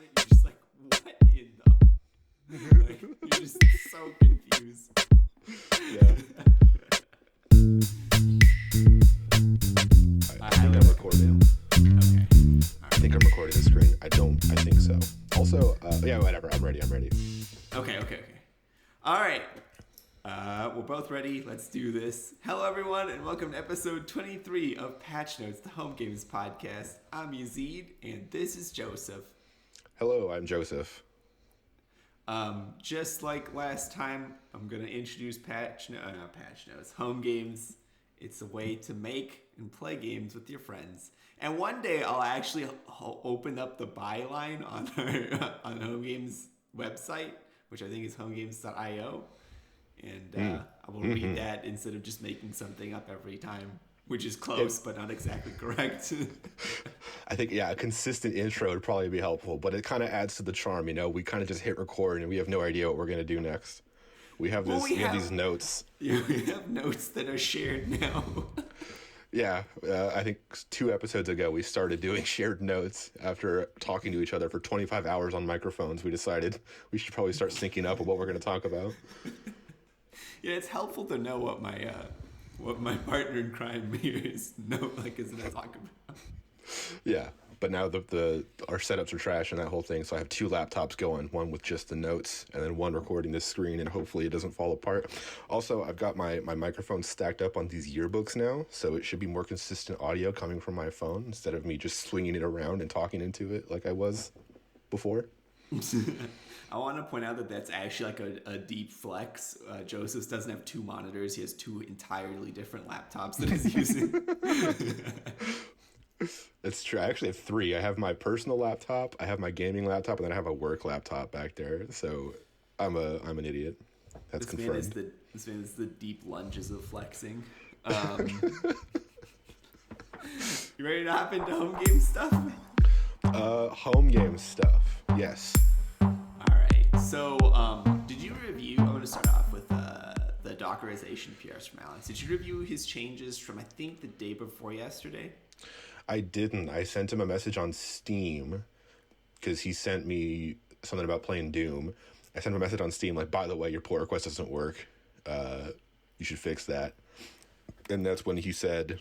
it, you're just like, what in the... Like, you're just so confused. Yeah. I think I'm recording. Okay. I think I'm recording the screen. I think so. Also, yeah, whatever. I'm ready. Okay. All right. We're both ready. Let's do this. Hello, everyone, and welcome to episode 23 of Patch Notes, the Home Games podcast. I'm Yazeed, and this is Joseph. Hello, I'm Joseph. Just like last time, I'm going to introduce Home Games. It's a way to make and play games with your friends. And one day I'll actually open up the byline on our on Home Games website, which I think is homegames.io. And I will read that instead of just making something up every time, which is close, but not exactly correct. I think, a consistent intro would probably be helpful, but it kind of adds to the charm, you know? We kind of just hit record and we have no idea what we're going to do next. We have these notes. Yeah, we have notes that are shared now. Yeah, I think 2 episodes ago we started doing shared notes after talking to each other for 25 hours on microphones. We decided we should probably start syncing up with what we're going to talk about. Yeah, it's helpful to know what my partner in crime here is going to talk about. Yeah, but now our setups are trash and that whole thing, so I have 2 laptops going, one with just the notes and then one recording the screen, and hopefully it doesn't fall apart. Also, I've got my microphone stacked up on these yearbooks now, so it should be more consistent audio coming from my phone instead of me just swinging it around and talking into it like I was before. I want to point out that that's actually like a deep flex. Joseph doesn't have 2 monitors. He has 2 entirely different laptops that he's using. It's true. I actually have 3. I have my personal laptop, I have my gaming laptop, and then I have a work laptop back there. So I'm an idiot. That's confirmed. This man is the deep lunges of flexing. You ready to hop into home game stuff? Home game stuff. Yes. All right. So, did you review? I'm going to start off with the Dockerization PRs from Alex. Did you review his changes from I think the day before yesterday? I didn't. I sent him a message on Steam because he sent me something about playing Doom. I sent him a message on Steam like, by the way, your pull request doesn't work. You should fix that. And that's when he said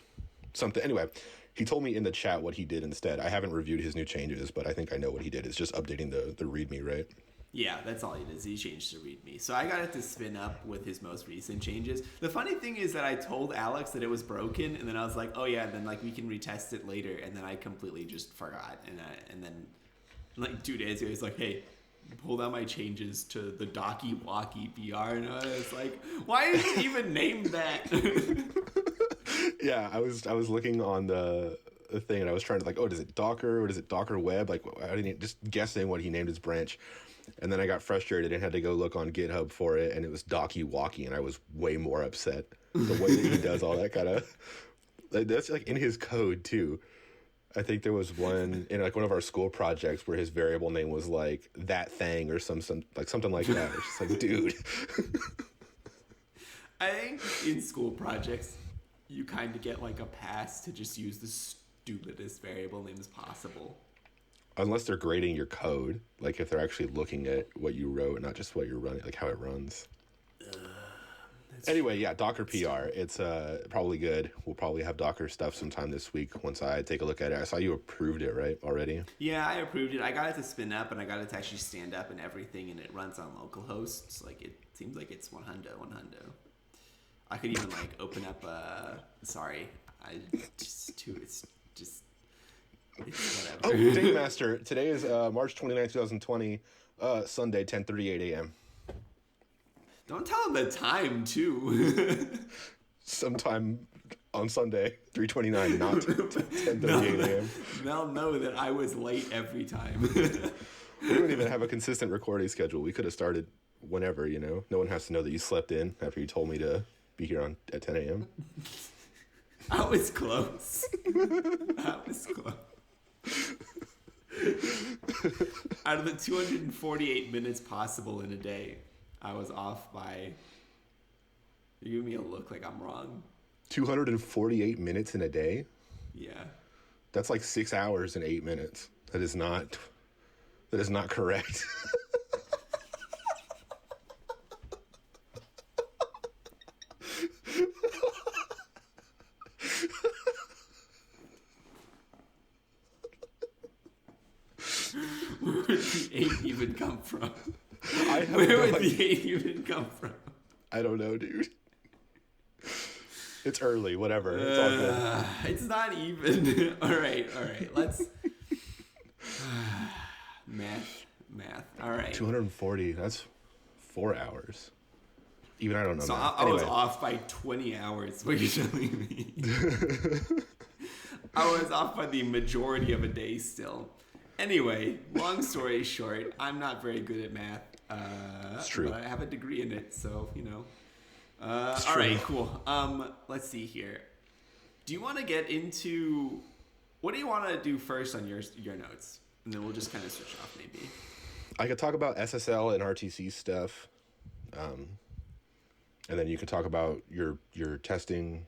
something. Anyway, he told me in the chat what he did instead. I haven't reviewed his new changes, but I think I know what he did. It's just updating the README, right? Yeah, that's all he does. He changed to README. So I got it to spin up with his most recent changes. The funny thing is that I told Alex that it was broken, and then I was like, oh yeah, then like we can retest it later, and then I completely just forgot. And then like 2 days ago, he's like, hey, pull down my changes to the Docky Walkie PR, and I was like, why is it even named that? Yeah, I was looking on the thing, and I was trying to like, oh, is it Docker or is it Docker Web? Like, I didn't, just guessing what he named his branch. And then I got frustrated and had to go look on GitHub for it, and it was Docky Walkie, and I was way more upset. The way that he does all that kind of... Like, that's like in his code, too. I think there was one in like one of our school projects where his variable name was like that thing or some like something like that. It's just like, dude. I think in school projects, you kind of get like a pass to just use the stupidest variable names possible. Unless they're grading your code, like if they're actually looking at what you wrote, not just what you're running, like how it runs. Anyway, yeah, Docker PR. It's probably good. We'll probably have Docker stuff sometime this week once I take a look at it. I saw you approved it, right, already? Yeah, I approved it. I got it to spin up, and I got it to actually stand up and everything, and it runs on localhost. Like, it seems like it's 100. I could even, like, open up it's whatever. Oh, Day Master. Today is March 29th, 2020, Sunday, 10:38 a.m. Don't tell him the time, too. Sometime on Sunday, 3:29, not 10:38 a.m. They'll know that I was late every time. We don't even have a consistent recording schedule. We could have started whenever, you know? No one has to know that you slept in after you told me to be here at 10 a.m. I was close. Out of the 248 minutes possible in a day, I was off by... You give me a look like I'm wrong. 248 minutes in a day? Yeah. That's like 6 hours and 8 minutes. That is not That is not correct. Where would the 8 even come from? I have Where no would idea. the 8 even come from? I don't know, dude. It's early, whatever. It's all good. It's not even. All right. Let's math. All right. 240. That's 4 hours. Even I don't know. So math. I was Anyway. off by 20 hours. What are you telling me? I was off by the majority of a day still. Anyway, long story short, I'm not very good at math. It's true. But I have a degree in it, so you know. It's All true. right, cool. Let's see here. Do you want to get into what do you want to do first on your notes, and then we'll just kind of switch off maybe. I could talk about SSL and RTC stuff, and then you can talk about your testing,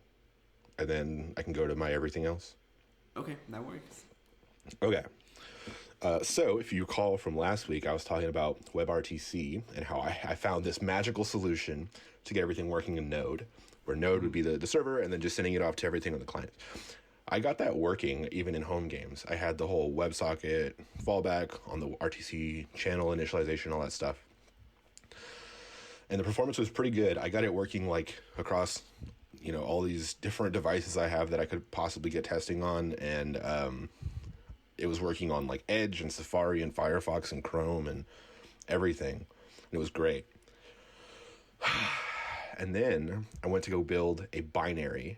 and then I can go to my everything else. Okay, that works. Okay. So if you recall from last week, I was talking about WebRTC and how I found this magical solution to get everything working in Node, where Node would be the server and then just sending it off to everything on the client. I got that working even in home games. I had the whole WebSocket fallback on the RTC channel initialization, all that stuff. And the performance was pretty good. I got it working like across, all these different devices I have that I could possibly get testing on. And it was working on like Edge and Safari and Firefox and Chrome and everything. And it was great. And then I went to go build a binary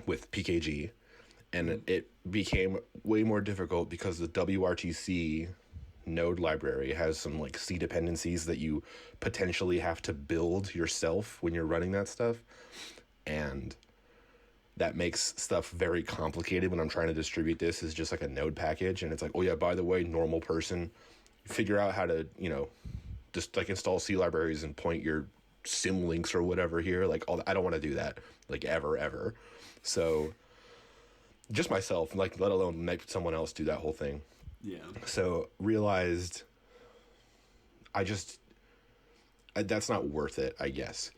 with PKG, and it became way more difficult because the WRTC node library has some like C dependencies that you potentially have to build yourself when you're running that stuff. And that makes stuff very complicated when I'm trying to distribute this as just like a node package. And it's like, oh yeah, by the way, normal person, figure out how to, just like install C libraries and point your sim links or whatever here. Like, I don't want to do that, like ever. So just myself, like, let alone make someone else do that whole thing. Yeah. So realized that's not worth it, I guess.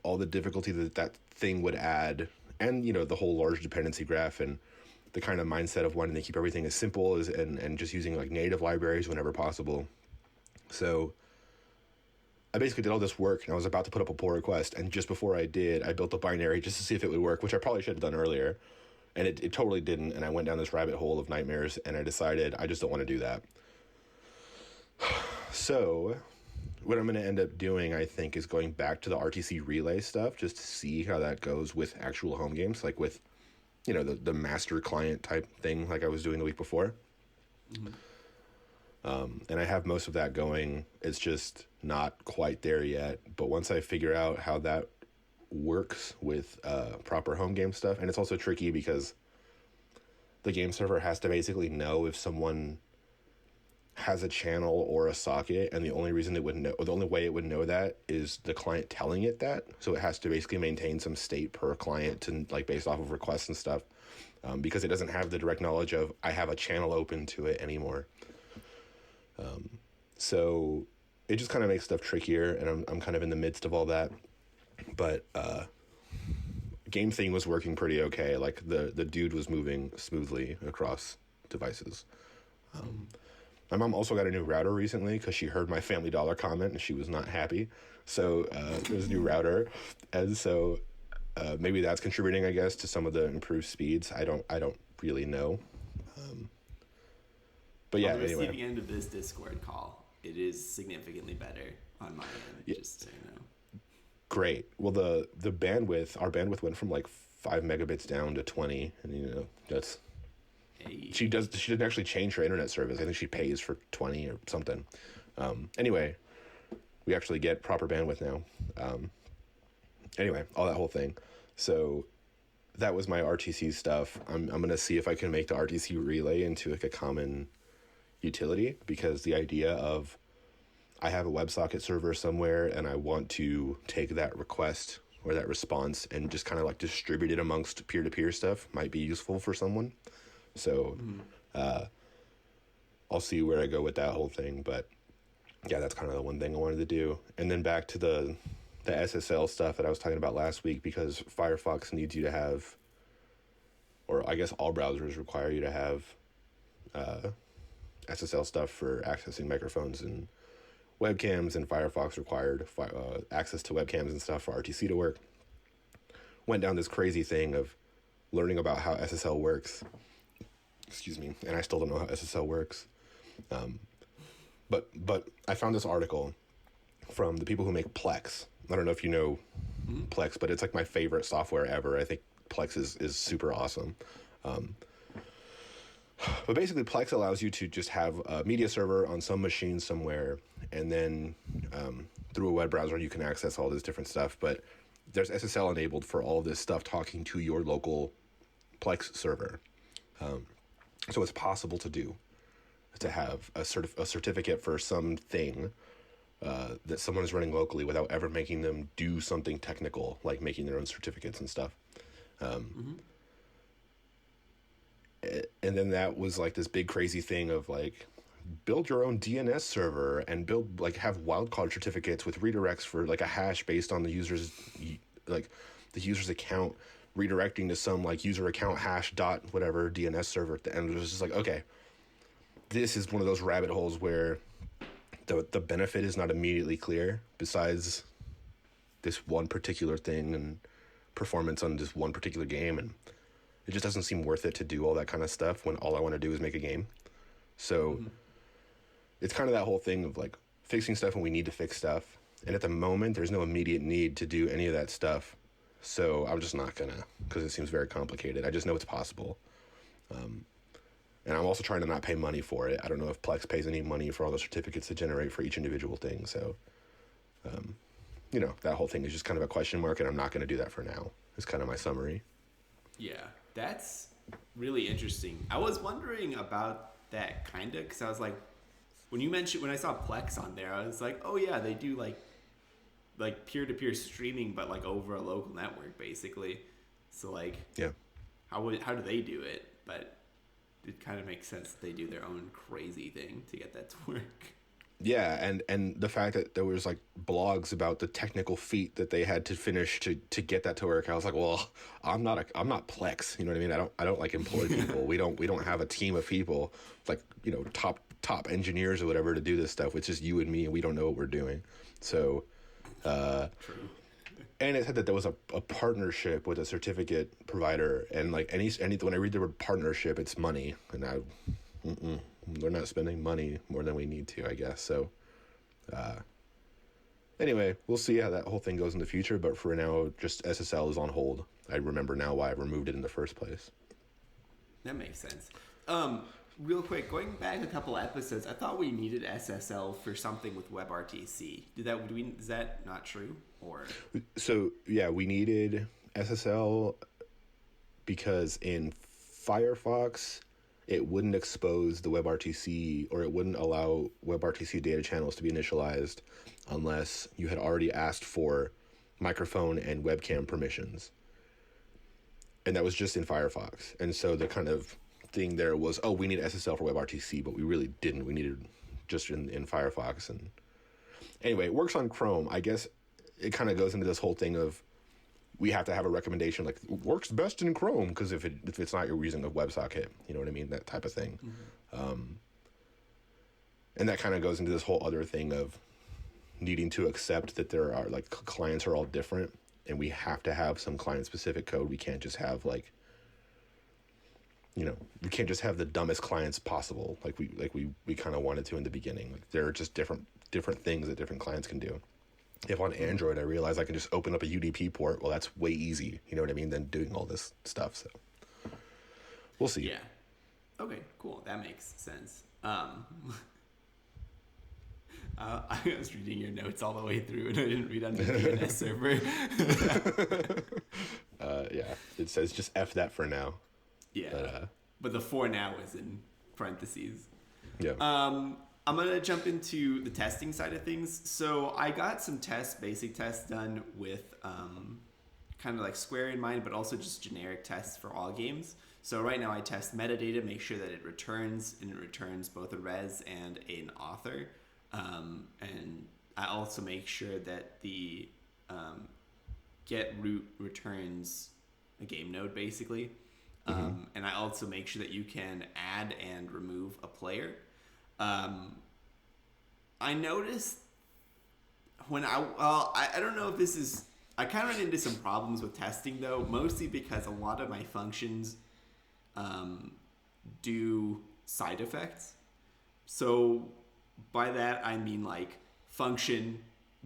All the difficulty that thing would add, and, the whole large dependency graph and the kind of mindset of wanting to keep everything as simple as, and just using like native libraries whenever possible. So I basically did all this work, and I was about to put up a pull request, and just before I did, I built a binary just to see if it would work, which I probably should have done earlier, and it totally didn't, and I went down this rabbit hole of nightmares, and I decided I just don't want to do that. So what I'm going to end up doing, I think, is going back to the RTC relay stuff just to see how that goes with actual home games, like with, the master client type thing like I was doing the week before. Mm-hmm. And I have most of that going. It's just not quite there yet. But once I figure out how that works with proper home game stuff, and it's also tricky because the game server has to basically know if someone has a channel or a socket, and the only reason it would know, or the only way it would know that is the client telling it that. So it has to basically maintain some state per client to like based off of requests and stuff, because it doesn't have the direct knowledge of I have a channel open to it anymore. So it just kind of makes stuff trickier, and I'm kind of in the midst of all that. But game thing was working pretty okay. Like the dude was moving smoothly across devices. My mom also got a new router recently because she heard my Family Dollar comment and she was not happy. So there's a new router, and so maybe that's contributing, I guess, to some of the improved speeds. I don't really know. But yeah, on the anyway. receiving end of this Discord call, it is significantly better on my end, just so you know. Great. Well, the bandwidth, our bandwidth went from like 5 megabits down to 20, and that's. Hey. She didn't actually change her internet service. I think she pays for 20 or something. Anyway, we actually get proper bandwidth now. Anyway, all that whole thing. So that was my RTC stuff. I'm gonna see if I can make the RTC relay into like a common utility, because the idea of I have a WebSocket server somewhere and I want to take that request or that response and just kind of like distribute it amongst peer-to-peer stuff might be useful for someone. So I'll see where I go with that whole thing. But yeah, that's kind of the one thing I wanted to do. And then back to the SSL stuff that I was talking about last week, because Firefox needs you to have, or I guess all browsers require you to have SSL stuff for accessing microphones and webcams, and Firefox required access to webcams and stuff for RTC to work. Went down this crazy thing of learning about how SSL works. Excuse me, and I still don't know how SSL works. But I found this article from the people who make Plex. I don't know if you know Plex, but it's like my favorite software ever. I think Plex is super awesome. But basically, Plex allows you to just have a media server on some machine somewhere, and then through a web browser, you can access all this different stuff. But there's SSL enabled for all this stuff talking to your local Plex server. So it's possible to do, to have a certificate for something that someone is running locally without ever making them do something technical, like making their own certificates and stuff. And then that was like this big crazy thing of like, build your own DNS server and build, like, have wildcard certificates with redirects for like a hash based on the user's, like the user's account redirecting to some like user account hash dot whatever DNS server. And it was just like, okay, this is one of those rabbit holes where the benefit is not immediately clear, besides this one particular thing and performance on this one particular game, and it just doesn't seem worth it to do all that kind of stuff when all I want to do is make a game. So it's kind of that whole thing of like fixing stuff when we need to fix stuff, and at the moment there's no immediate need to do any of that stuff, so I'm just not gonna, because it seems very complicated. I just know it's possible. And I'm also trying to not pay money for it. I don't know if Plex pays any money for all the certificates to generate for each individual thing. So, that whole thing is just kind of a question mark, and I'm not going to do that for now. It's kind of my summary. Yeah, that's really interesting. I was wondering about that kind of, because I was like, when I saw Plex on there, I was like, oh yeah, they do like peer-to-peer streaming, but like over a local network, basically. So like, yeah, how do they do it? But it kind of makes sense that they do their own crazy thing to get that to work. Yeah, and the fact that there was like blogs about the technical feat that they had to finish to get that to work, I was like, well, I'm not Plex, you know what I mean? I don't like employ people. we don't have a team of people like, top engineers or whatever to do this stuff. It's just you and me, and we don't know what we're doing. So, True. And it said that there was a partnership with a certificate provider, and like any when I read the word partnership, it's money, and we're not spending money more than we need to, I guess. So, anyway, we'll see how that whole thing goes in the future. But for now, just SSL is on hold. I remember now why I removed it in the first place. That makes sense. Real quick, going back a couple episodes, I thought we needed SSL for something with WebRTC. Is that not true? Or so yeah, we needed SSL because in Firefox it wouldn't expose the WebRTC, or it wouldn't allow WebRTC data channels to be initialized unless you had already asked for microphone and webcam permissions. And that was just in Firefox. And so the kind of thing there was, oh, we need SSL for WebRTC, but we really didn't. We needed just in Firefox. And anyway, it works on Chrome. I guess it kind of goes into this whole thing of we have to have a recommendation, like, works best in Chrome, because if it's not, you're using a WebSocket, you know what I mean? That type of thing. And that kind of goes into this whole other thing of needing to accept that there are, like, clients are all different, and we have to have some client-specific code. We can't just have, like, we can't just have the dumbest clients possible, like we kind of wanted to in the beginning. Like, there are just different things that different clients can do. If on Android I realize I can just open up a UDP port, well, that's way easy, you know what I mean, than doing all this stuff. So we'll see. Yeah. Okay, cool. That makes sense. I was reading your notes all the way through, and I didn't read on the DNS server. Yeah, it says just F that for now. Yeah, but the for now is in parentheses. Yeah. I'm going to jump into the testing side of things. So I got some basic tests done with kind of like Square in mind, but also just generic tests for all games. So right now I test metadata, make sure that it returns, and it returns both a res and an author. And I also make sure that the get root returns a game node basically. Mm-hmm. And I also make sure that you can add and remove a player. Um, I noticed when I don't know if this is, I kind of run into some problems with testing though, mostly because a lot of my functions do side effects. So by that I mean like function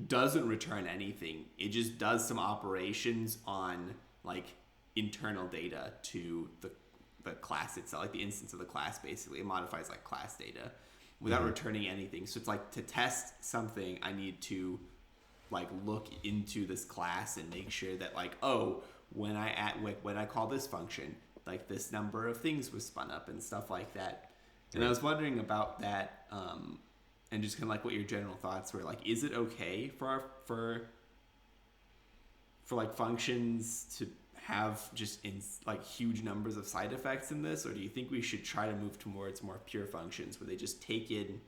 doesn't return anything. It just does some operations on like internal data to the class itself, like the instance of the class basically. It modifies like class data without Mm-hmm. returning anything. So it's like to test something, I need to like look into this class and make sure that like, oh, when I call this function, like this number of things was spun up and stuff like that. And I Right. was wondering about that, and just kind of like what your general thoughts were. Like, is it okay for like functions to have just in like huge numbers of side effects in this, or do you think we should try to move towards more pure functions where they just take in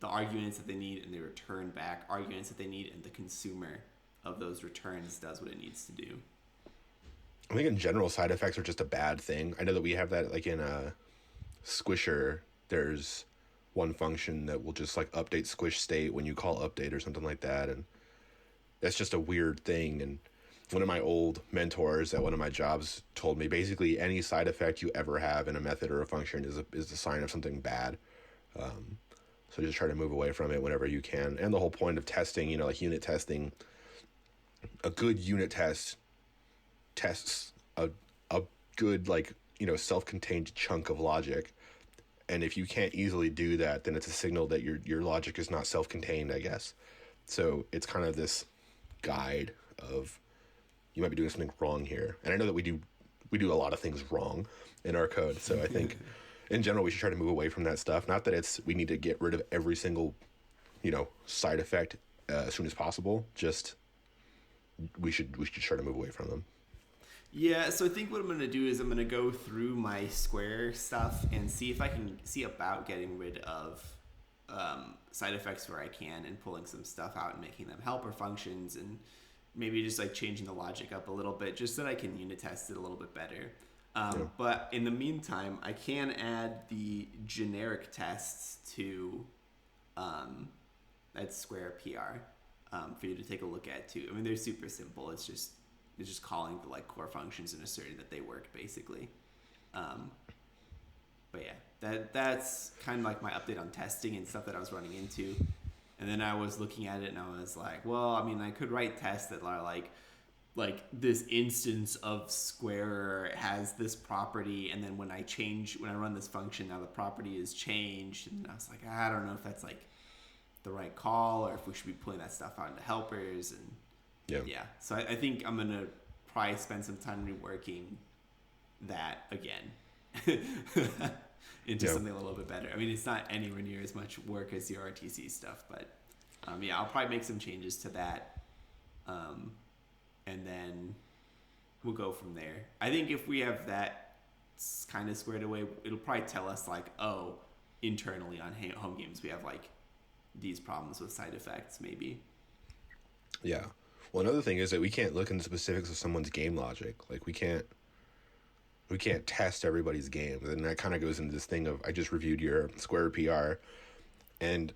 the arguments that they need and they return back arguments that they need, and the consumer of those returns does what it needs to do? I think in general, side effects are just a bad thing. I know that we have that like in a Squisher. There's one function that will just like update squish state when you call update or something like that, and that's just a weird thing. And one of my old mentors at one of my jobs told me basically any side effect you ever have in a method or a function is a sign of something bad. So just try to move away from it whenever you can. And the whole point of testing, like unit testing, a good unit test tests a good like self-contained chunk of logic. And if you can't easily do that, then it's a signal that your logic is not self-contained, I guess. So it's kind of this guide of you might be doing something wrong here. And I know that we do a lot of things wrong in our code. So I think in general we should try to move away from that stuff. Not that we need to get rid of every single side effect as soon as possible. Just we should try to move away from them. Yeah, so I think what I'm going to do is I'm going to go through my Square stuff and see if I can see about getting rid of side effects where I can, and pulling some stuff out and making them helper functions, and maybe just like changing the logic up a little bit just so that I can unit test it a little bit better. Yeah. But in the meantime, I can add the generic tests to that Square PR for you to take a look at too. I mean, they're super simple. It's just calling the like core functions and asserting that they work basically. But yeah, that's kind of like my update on testing and stuff that I was running into. And then I was looking at it and I was like, well, I mean, I could write tests that are like this instance of Square has this property, and then when I run this function, now the property is changed. And I was like, I don't know if that's like the right call, or if we should be pulling that stuff out into helpers. And yeah, so I think I'm gonna probably spend some time reworking that again into something a little bit better. I mean, it's not anywhere near as much work as the RTC stuff, but yeah, I'll probably make some changes to that, and then we'll go from there. I think if we have that kind of squared away, it'll probably tell us like, oh, internally on home games we have like these problems with side effects maybe. Yeah. Well, another thing is that we can't look into specifics of someone's game logic. Like we can't test everybody's games, and that kind of goes into this thing of I just reviewed your Square PR, and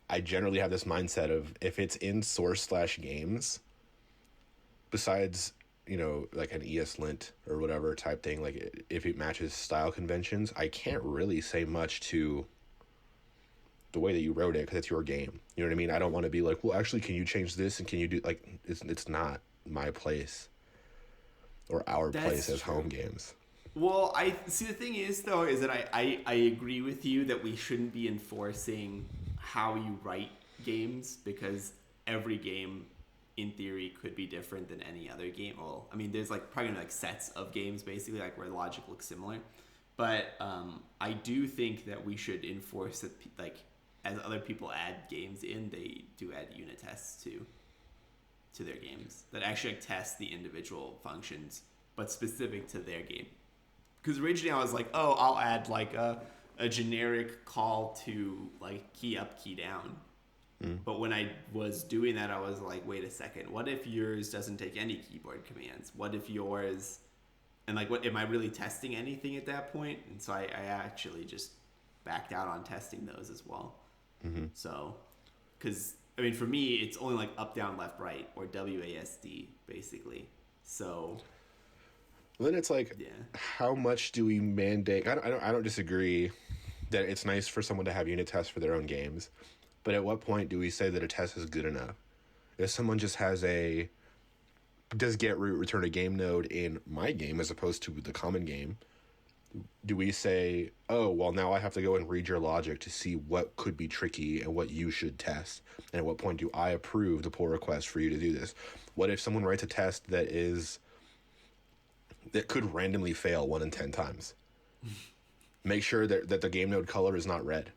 I generally have this mindset of if it's in source/games, besides like an ESLint or whatever type thing, like if it matches style conventions, I can't really say much to the way that you wrote it because it's your game. You know what I mean? I don't want to be like, well, actually, can you change this and can you do like it's not my place or our place as home games. Well, I see. The thing is, though, is that I agree with you that we shouldn't be enforcing how you write games, because every game, in theory, could be different than any other game. Well, I mean, there's like probably like sets of games, basically, like where logic looks similar. But I do think that we should enforce that, like, as other people add games in, they do add unit tests to their games that actually like, test the individual functions, but specific to their game. Because originally I was like, oh, I'll add like a generic call to like key up, key down. But when I was doing that, I was like, wait a second. What if yours doesn't take any keyboard commands? What if yours, and like, what am I really testing anything at that point? And so I actually just backed out on testing those as well. So, because I mean, for me, it's only like up, down, left, right, or WASD basically. So then it's like, yeah. how much do we mandate? I don't disagree that it's nice for someone to have unit tests for their own games, but at what point do we say that a test is good enough? If someone just has does get root return a game node in my game as opposed to the common game, do we say, oh, well, now I have to go and read your logic to see what could be tricky and what you should test? And at what point do I approve the pull request for you to do this? What if someone writes a test that could randomly fail 1 in 10 times? Make sure that the game node color is not red.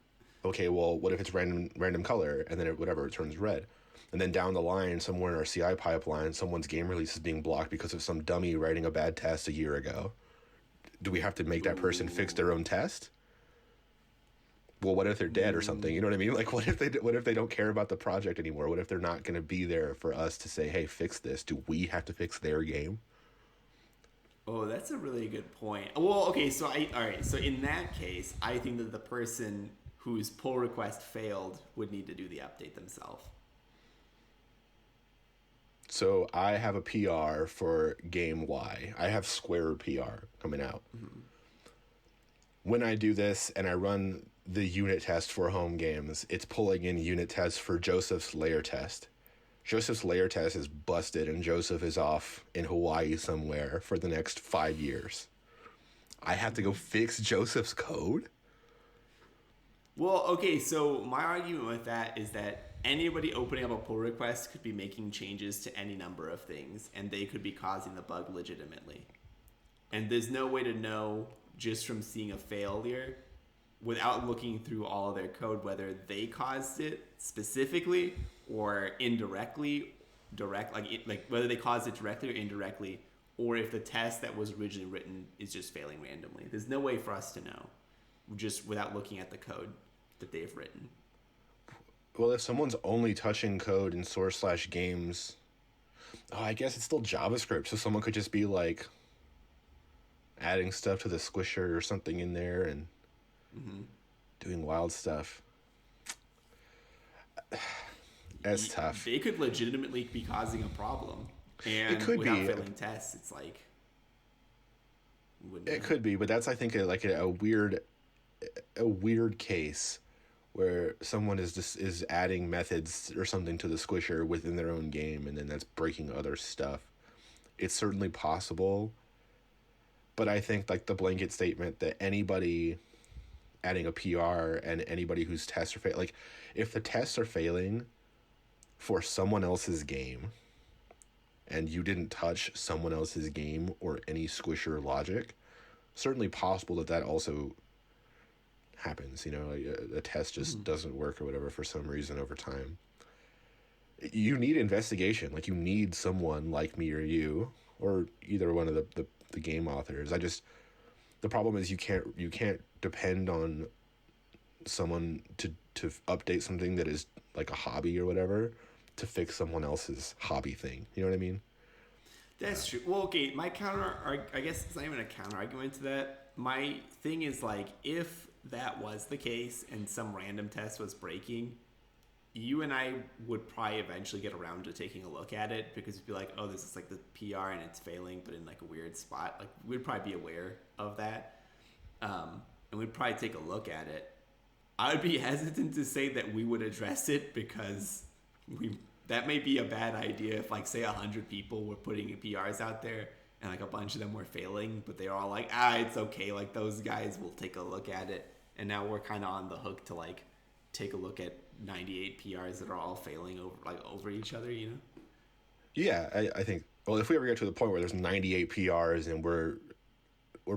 Okay, well, what if it's random color and then it turns red? And then down the line, somewhere in our CI pipeline, someone's game release is being blocked because of some dummy writing a bad test a year ago. Do we have to make that person fix their own test? Well, what if they're dead or something? You know what I mean? Like, what if they don't care about the project anymore? What if they're not going to be there for us to say, hey, fix this? Do we have to fix their game? Oh, that's a really good point. Well, okay, so all right, so in that case, I think that the person whose pull request failed would need to do the update themselves. So I have a PR for game Y. I have Square PR coming out. When I do this and I run the unit test for home games, it's pulling in unit tests for Joseph's layer test. Joseph's layer test is busted and Joseph is off in Hawaii somewhere for the next 5 years. I have to go fix Joseph's code? Well, okay, so my argument with that is that anybody opening up a pull request could be making changes to any number of things, and they could be causing the bug legitimately. And there's no way to know just from seeing a failure without looking through all of their code whether they caused it specifically or indirectly, like whether they caused it directly or indirectly, or if the test that was originally written is just failing randomly. There's no way for us to know just without looking at the code that they've written. Well, if someone's only touching code in source/games, I guess it's still JavaScript, so someone could just be like adding stuff to the squisher or something in there and doing wild stuff. That's tough. They could legitimately be causing a problem, and it could without be failing tests, it's like it could be, but that's I think a weird case where someone is adding methods or something to the squisher within their own game, and then that's breaking other stuff. It's certainly possible, but I think like the blanket statement that anybody adding a PR and anybody whose tests are like if the tests are failing for someone else's game and you didn't touch someone else's game or any squisher logic, certainly possible that also happens. Like a test just doesn't work or whatever for some reason over time. You need investigation. Like you need someone like me or you or either one of the game authors. The problem is you can't depend on someone to update something that is like a hobby or whatever to fix someone else's hobby thing. You know what I mean? That's true. Well, okay, my I guess it's not even a counter argument to that. My thing is like, if that was the case and some random test was breaking, you and I would probably eventually get around to taking a look at it because it'd be like, oh, this is like the PR and it's failing, but in like a weird spot. Like we'd probably be aware of that, and we'd probably take a look at it. I would be hesitant to say that we would address it because that may be a bad idea if like say 100 people were putting PRs out there and like a bunch of them were failing, but they're all like, it's okay, like those guys will take a look at it, and now we're kind of on the hook to like take a look at 98 PRs that are all failing over each other, Yeah, I think, well, if we ever get to the point where there's 98 PRs and we're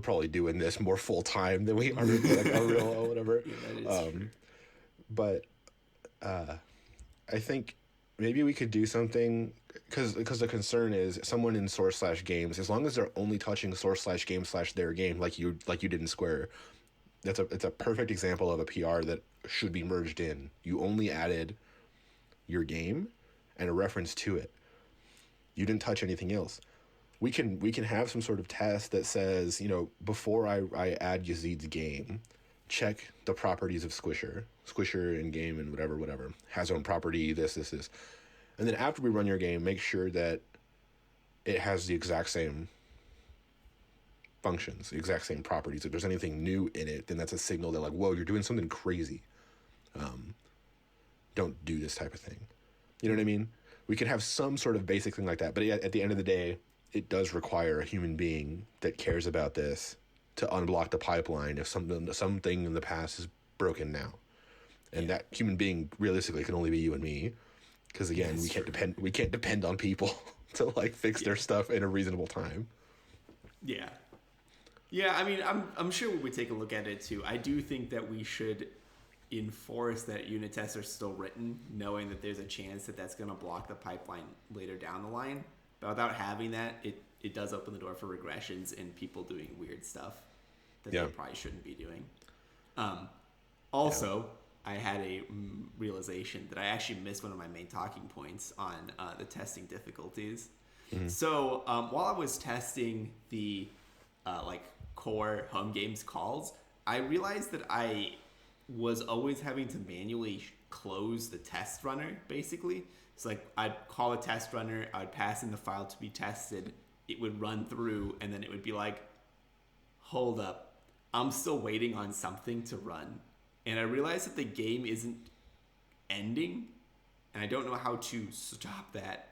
probably doing this more full time than we are like a real or whatever. Yeah, that is true. But I think maybe we could do something because the concern is someone in source/games, as long as they're only touching source/game/their game, like you did in Square, it's a perfect example of a PR that should be merged in. You only added your game and a reference to it. You didn't touch anything else. We can have some sort of test that says, before I add Yazeed's game, check the properties of Squisher in game and whatever has own property, this, and then after we run your game, make sure that it has the exact same functions, the exact same properties. If there's anything new in it, then that's a signal that like, whoa, you're doing something crazy. Don't do this type of thing. You know what I mean? We could have some sort of basic thing like that, but at the end of the day, it does require a human being that cares about this to unblock the pipeline if something in the past is broken now. And that human being realistically can only be you and me, because again, we can't depend on people to like fix their stuff in a reasonable time. Yeah. Yeah, I mean, I'm sure we would take a look at it too. I do think that we should enforce that unit tests are still written, knowing that there's a chance that that's going to block the pipeline later down the line. But without having that, it does open the door for regressions and people doing weird stuff that they probably shouldn't be doing. Also, I had a realization that I actually missed one of my main talking points on the testing difficulties. Mm-hmm. So while I was testing the core home games calls, I realized that I was always having to manually close the test runner, basically. It's like I'd call a test runner, I would pass in the file to be tested, it would run through, and then it would be like, hold up, I'm still waiting on something to run. And I realized that the game isn't ending, and I don't know how to stop that.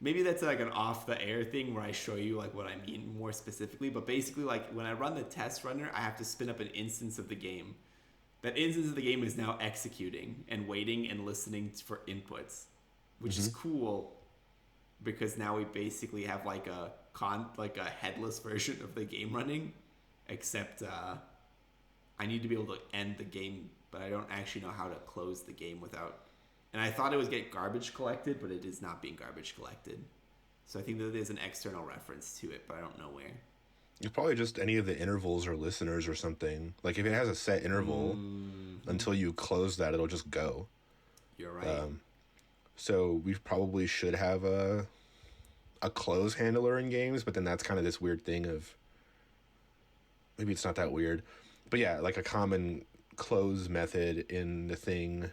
Maybe that's like an off-the-air thing where I show you like what I mean more specifically, but basically like when I run the test runner, I have to spin up an instance of the game. That instance of the game is now executing and waiting and listening for inputs, which is cool because now we basically have like a headless version of the game running, except I need to be able to end the game, but I don't actually know how to close the game without. And I thought it was get garbage collected, but it is not being garbage collected. So I think that there's an external reference to it, but I don't know where. It's probably just any of the intervals or listeners or something. Like if it has a set interval, until you close that, it'll just go. You're right. So we probably should have a close handler in games, but then that's kind of this weird thing of, maybe it's not that weird, but yeah, like a common close method in the thing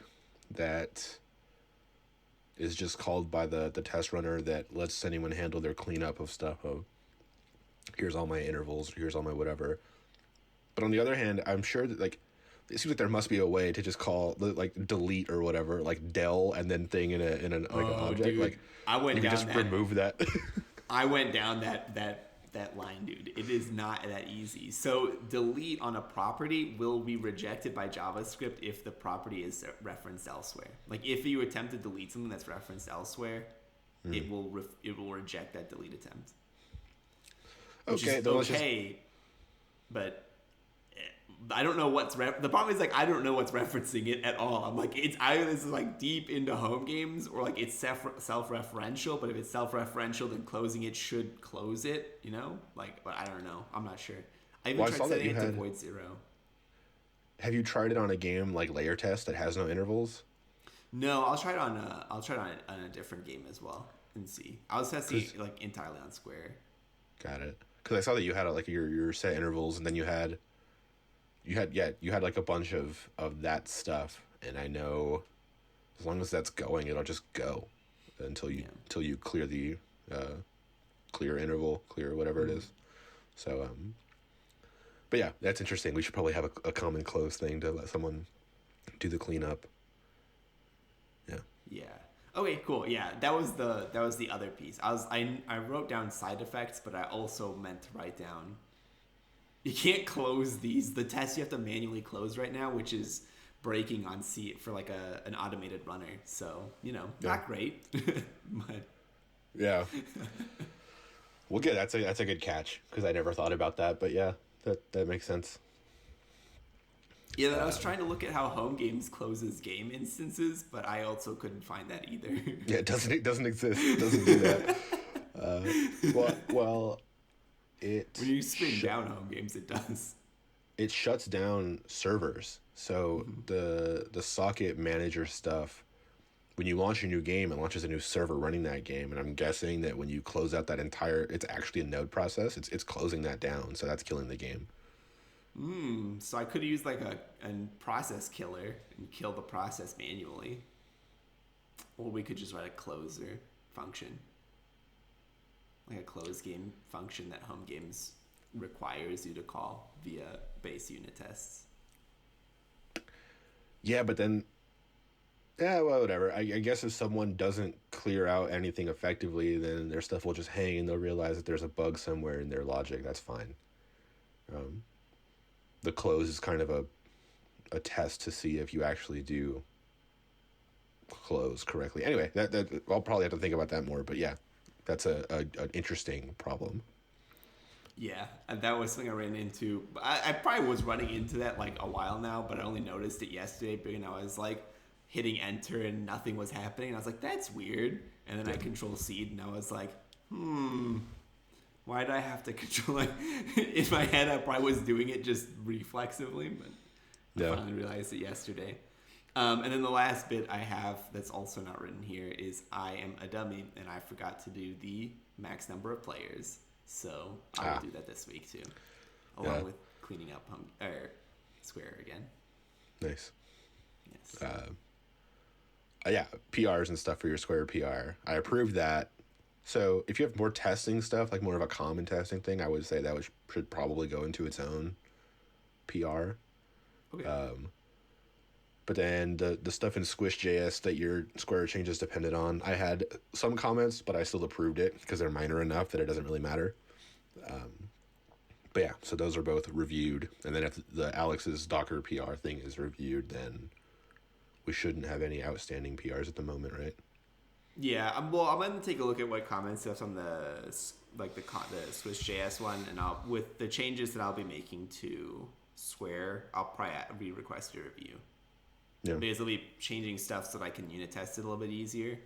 that is just called by the test runner that lets anyone handle their cleanup of stuff of, here's all my intervals, here's all my whatever. But on the other hand, I'm sure that like it seems like there must be a way to just call like delete or whatever, like del and then thing in an like an object. Dude, like I went you down can just that, remove that. I went down that line, dude. It is not that easy. So delete on a property will be rejected by JavaScript if the property is referenced elsewhere. Like if you attempt to delete something that's referenced elsewhere, it will reject that delete attempt. Which is okay, but I don't know what's the problem is like I don't know what's referencing it at all. I'm like it's either this is like deep into home games or like it's self-referential. But if it's self-referential, then closing it should close it. Like but I don't know. I'm not sure. I even tried setting it to void 0. Have you tried it on a game like Layer Test that has no intervals? No, I'll try it on a different game as well and see. I was testing it like entirely on Square. Got it. Because I saw that you had like your set intervals, and then you had like a bunch of that stuff, and I know as long as that's going, it'll just go until you clear the clear interval, clear whatever it is. So but yeah, that's interesting. We should probably have a common close thing to let someone do the cleanup. Yeah. Okay, cool. Yeah, that was the other piece. I wrote down side effects, but I also meant to write down you can't close these. The tests you have to manually close right now, which is breaking on C for like an automated runner. So, not great. But yeah. Well, good. That's a good catch because I never thought about that, but yeah, that makes sense. Yeah, then I was trying to look at how home games closes game instances, but I also couldn't find that either. Yeah, it doesn't exist. It doesn't do that. Well, When it you spin down home games, it does. it shuts down servers. So the socket manager stuff, when you launch a new game, it launches a new server running that game, and I'm guessing that when you close out that entire, it's actually a node process. It's closing that down, so that's killing the game. So I could use like a process killer and kill the process manually. Or we could just write a closer function. Like a close game function that home games requires you to call via base unit tests. Yeah, but then, yeah, well, whatever. I guess if someone doesn't clear out anything effectively, then their stuff will just hang, and they'll realize that there's a bug somewhere in their logic. That's fine. The close is kind of a test to see if you actually do close correctly. Anyway, that I'll probably have to think about that more. But yeah, that's an interesting problem. Yeah, and that was something I ran into. I probably was running into that like a while now, but I only noticed it yesterday because I was like hitting enter and nothing was happening. And I was like, that's weird. And then I control seed and I was like, why did I have to control? Like in my head, I probably was doing it just reflexively, but I finally realized it yesterday. And then the last bit I have that's also not written here is I am a dummy and I forgot to do the max number of players. So I'll do that this week too, along with cleaning up Square again. Nice. Yes. Yeah, PRs and stuff for your Square PR. I approved that. So if you have more testing stuff, like more of a common testing thing, I would say that should probably go into its own PR. Okay. But then the stuff in Squish.js that your Square changes depended on, I had some comments, but I still approved it because they're minor enough that it doesn't really matter. But yeah, so those are both reviewed. And then if the Alex's Docker PR thing is reviewed, then we shouldn't have any outstanding PRs at the moment, right? Yeah, I'm going to take a look at what comments stuff's on the Swiss.js one, and with the changes that I'll be making to Square, I'll probably request a review. Yeah. Because I'll be changing stuff so that I can unit test it a little bit easier.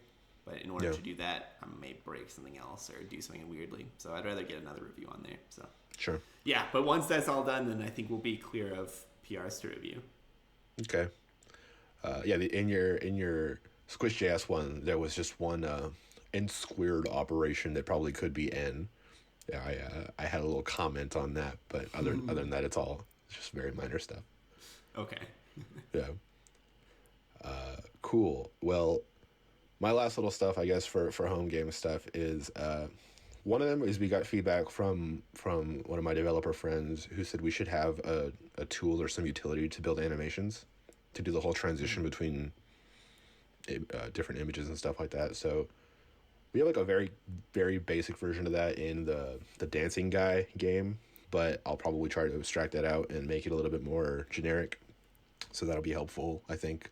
But in order to do that, I may break something else or do something weirdly. So I'd rather get another review on there. So Sure. yeah, but once that's all done, then I think we'll be clear of PRs to review. Okay. In your Squish.js one, there was just one n squared operation that probably could be n. Yeah, I had a little comment on that, but other than that, it's just very minor stuff. Okay. Yeah. Cool. Well, my last little stuff, I guess, for home game stuff is one of them is we got feedback from one of my developer friends who said we should have a tool or some utility to build animations to do the whole transition between different images and stuff like that. So we have like a very, very basic version of that in the Dancing Guy game, but I'll probably try to abstract that out and make it a little bit more generic. So that'll be helpful, I think.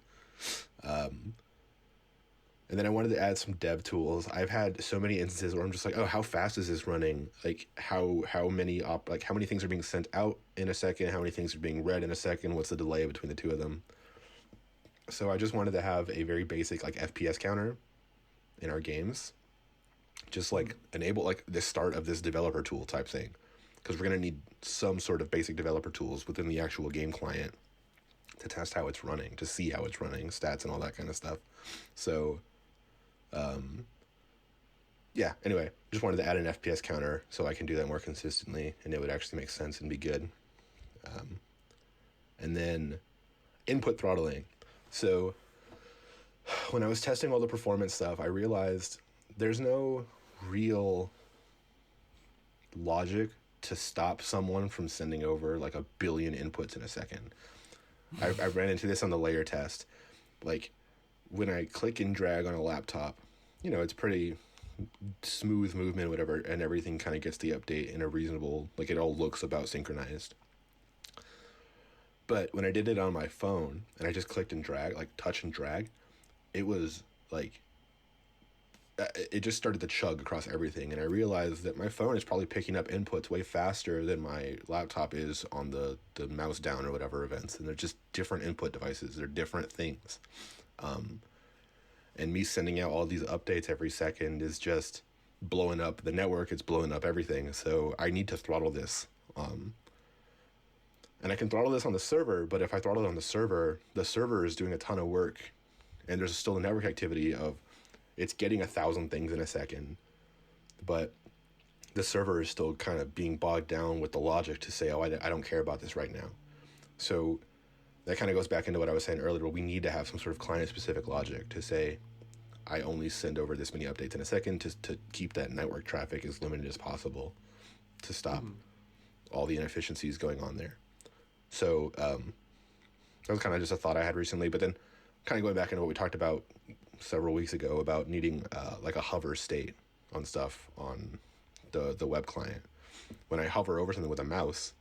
And then I wanted to add some dev tools. I've had so many instances where I'm just like, oh, how fast is this running? Like how many things are being sent out in a second? How many things are being read in a second? What's the delay between the two of them? So I just wanted to have a very basic like FPS counter in our games. Just like enable like the start of this developer tool type thing. Because we're going to need some sort of basic developer tools within the actual game client to test how it's running, to see how it's running, stats and all that kind of stuff. So, anyway, just wanted to add an FPS counter so I can do that more consistently and it would actually make sense and be good. And then input throttling. So when I was testing all the performance stuff, I realized there's no real logic to stop someone from sending over like 1 billion inputs in a second. I ran into this on the layer test. Like when I click and drag on a laptop, it's pretty smooth movement, whatever, and everything kind of gets the update in a reasonable, like it all looks about synchronized. But when I did it on my phone and I just clicked and drag, like touch and drag, it was like it just started to chug across everything, and I realized that my phone is probably picking up inputs way faster than my laptop is on the mouse down or whatever events, and they're just different input devices. They're different things, and me sending out all these updates every second is just blowing up the network. It's blowing up everything. So I need to throttle this, and I can throttle this on the server. But if I throttle it on the server is doing a ton of work, and there's still a network activity of it's getting 1,000 things in a second, but the server is still kind of being bogged down with the logic to say, oh, I don't care about this right now. So that kind of goes back into what I was saying earlier. We need to have some sort of client-specific logic to say, I only send over this many updates in a second to keep that network traffic as limited as possible to stop all the inefficiencies going on there. So that was kind of just a thought I had recently, but then kind of going back into what we talked about several weeks ago about needing like a hover state on stuff on the web client. When I hover over something with a mouse,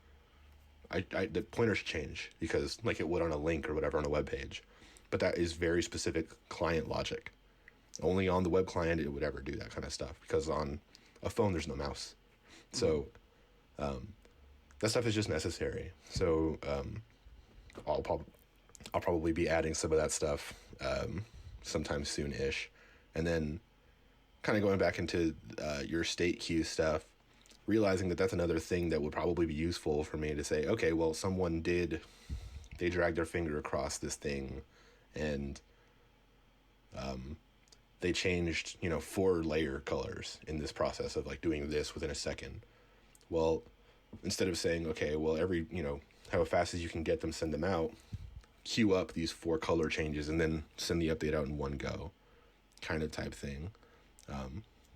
the pointers change because like it would on a link or whatever on a web page, but that is very specific client logic. Only on the web client it would ever do that kind of stuff, because on a phone there's no mouse. So that stuff is just necessary. So I'll probably be adding some of that stuff sometime soon-ish. And then kind of going back into your state queue stuff, realizing that that's another thing that would probably be useful for me to say, okay, well, they dragged their finger across this thing and they changed, 4 layer colors in this process of like doing this within a second. Well, instead of saying, okay, well, every, how fast as you can get them, send them out, queue up these 4 color changes and then send the update out in one go kind of type thing.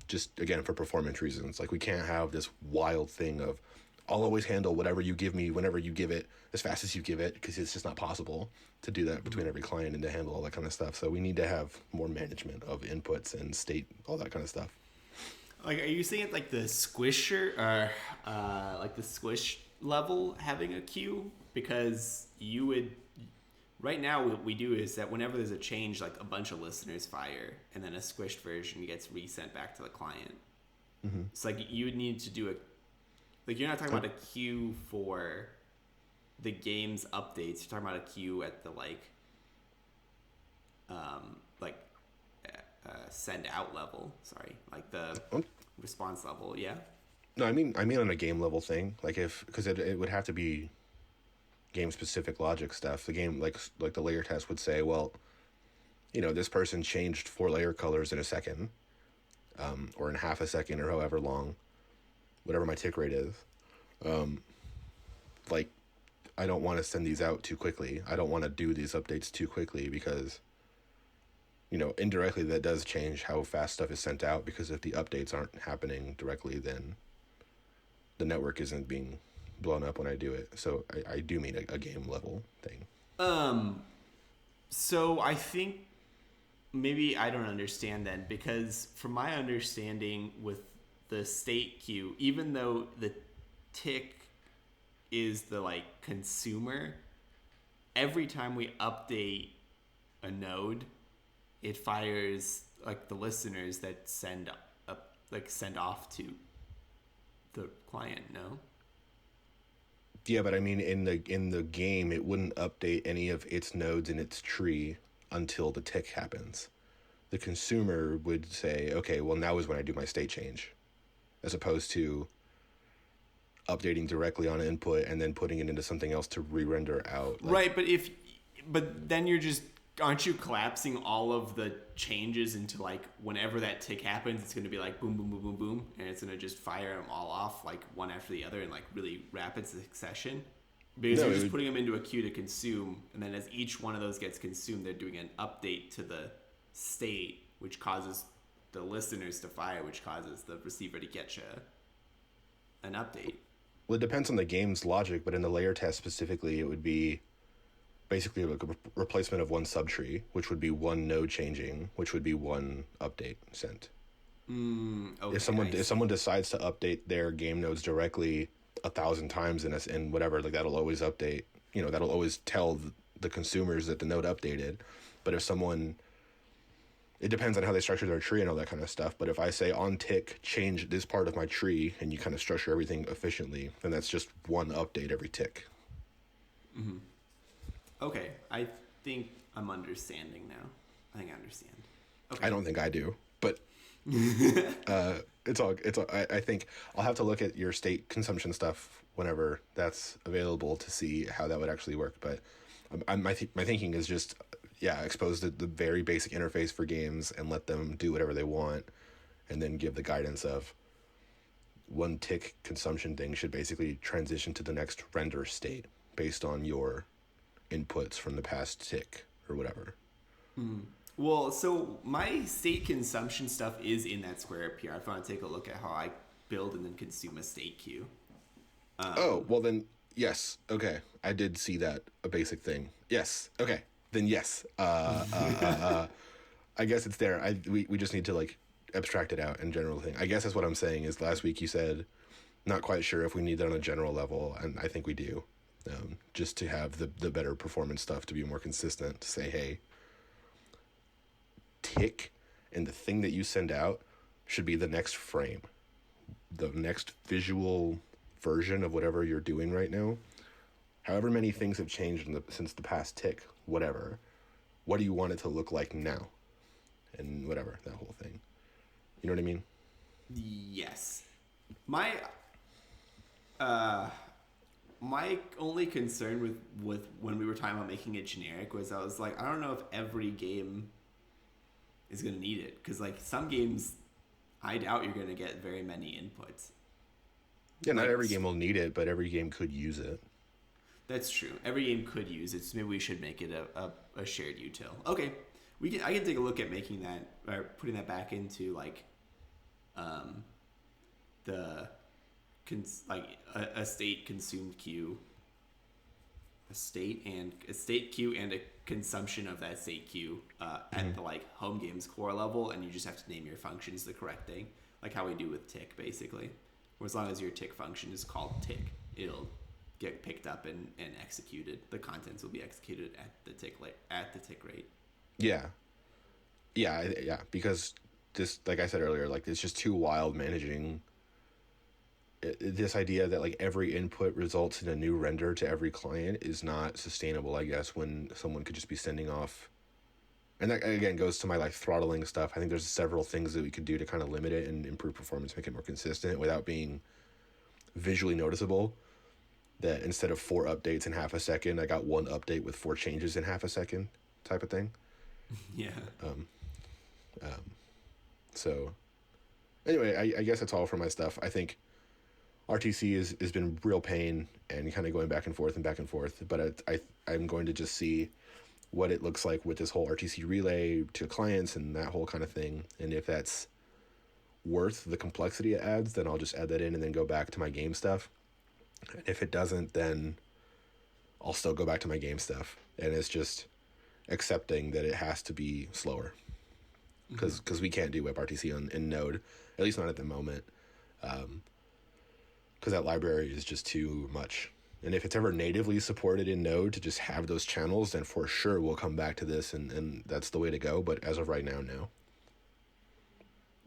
Just again, for performance reasons, like we can't have this wild thing of I'll always handle whatever you give me whenever you give it as fast as you give it, because it's just not possible to do that between every client and to handle all that kind of stuff. So we need to have more management of inputs and state, all that kind of stuff. Like, are you saying it like the squisher or like the squish level having a queue? Because you would, right now what we do is that whenever there's a change, like a bunch of listeners fire and then a squished version gets resent back to the client. Mm-hmm. It's like you would need to do a, like you're not talking about a queue for the game's updates. You're talking about a queue at the send out level. Sorry, like the response level. Yeah. No, I mean on a game level thing. Like because it would have to be game specific logic stuff. The game like the layer test would say, well, this person changed 4 layer colors in a second, or in half a second, or however long, whatever my tick rate is. Like, I don't want to send these out too quickly. I don't want to do these updates too quickly because, indirectly that does change how fast stuff is sent out, because if the updates aren't happening directly, then the network isn't being blown up when I do it. So I do mean a game level thing. So I think maybe I don't understand then, because from my understanding with the state queue, even though the tick is the consumer, every time we update a node, it fires the listeners that send off to the client. No. Yeah, but I mean, in the game, it wouldn't update any of its nodes in its tree until the tick happens. The consumer would say, okay, well, now is when I do my state change, as opposed to updating directly on input and then putting it into something else to re-render out. Right, but then aren't you collapsing all of the changes into whenever that tick happens, it's going to be boom, boom, boom, boom, boom, and it's going to just fire them all off one after the other in really rapid succession? Because you're just putting them into a queue to consume, and then as each one of those gets consumed, they're doing an update to the state, which causes the listeners to fire, which causes the receiver to get you an update. Well, it depends on the game's logic, but in the layer test specifically, it would be basically like a replacement of one subtree, which would be one node changing, which would be one update sent. Okay, if someone decides to update their game nodes directly 1,000 times in whatever, that'll always update. That'll always tell the consumers that the node updated. But if someone it depends on how they structure their tree and all that kind of stuff. But if I say on tick, change this part of my tree, and you kind of structure everything efficiently, then that's just one update every tick. Okay, I think I'm understanding now. I think I understand. Okay. I don't think I do, but it's all. I think I'll have to look at your state consumption stuff whenever that's available to see how that would actually work. But my thinking is just expose the very basic interface for games and let them do whatever they want, and then give the guidance of one tick consumption thing should basically transition to the next render state based on your inputs from the past tick or whatever. Well, so my state consumption stuff is in that square up here. If I want to take a look at how I build and then consume a state queue. Oh, well then, yes. Okay. I did see that, a basic thing. Yes. Okay. Then yes. I guess it's there. We just need to like abstract it out in general thing. I guess that's what I'm saying is last week you said not quite sure if we need that on a general level, and I think we do. Just to have the better performance stuff to be more consistent, to say, hey, tick and the thing that you send out should be the next frame, the next visual version of whatever you're doing right now. However many things have changed since the past tick, whatever, what do you want it to look like now? And whatever, that whole thing. You know what I mean? Yes. My only concern with when we were talking about making it generic was I was like, I don't know if every game is going to need it. Because, like, some games, I doubt you're going to get very many inputs. Yeah, not every game will need it, but every game could use it. That's true. Every game could use it, so maybe we should make it a shared util. Okay. I can take a look at making that, or putting that back into, like, a state consumed queue, a state queue and a consumption of that state queue at the like home games core level, and you just have to name your functions the correct thing, like how we do with tick basically. Or as long as your tick function is called tick, it'll get picked up and executed. The contents will be executed at the tick rate. Yeah. Because this, like I said earlier, like it's just too wild managing this idea that like every input results in a new render to every client is not sustainable, I guess, when someone could just be sending off. And that again goes to my like throttling stuff. I think there's several things that we could do to kind of limit it and improve performance, make it more consistent without being visually noticeable. That instead of 4 updates in half a second, I got 1 update with 4 changes in half a second type of thing. Yeah. So anyway, I guess that's all for my stuff. I think RTC has been real pain and kind of going back and forth, but I'm going to just see what it looks like with this whole RTC relay to clients and that whole kind of thing. And if that's worth the complexity it adds, then I'll just add that in and then go back to my game stuff. And if it doesn't, then I'll still go back to my game stuff. And it's just accepting that it has to be slower because we can't do WebRTC in Node, at least not at the moment. Because that library is just too much. And if it's ever natively supported in Node to just have those channels, then for sure we'll come back to this, and that's the way to go. But as of right now, no.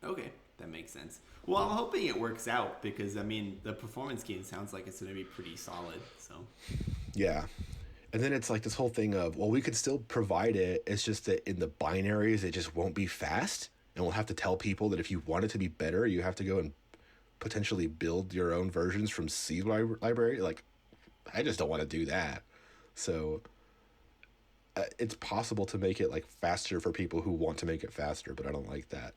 Okay, that makes sense. Well, I'm hoping it works out because, I mean, the performance gain sounds like it's going to be pretty solid. So. Yeah. And then it's like this whole thing of, well, we could still provide it. It's just that in the binaries, it just won't be fast. And we'll have to tell people that if you want it to be better, you have to go and potentially build your own versions from C library. Like, I just don't want to do that. So it's possible to make it like faster for people who want to make it faster, but I don't like that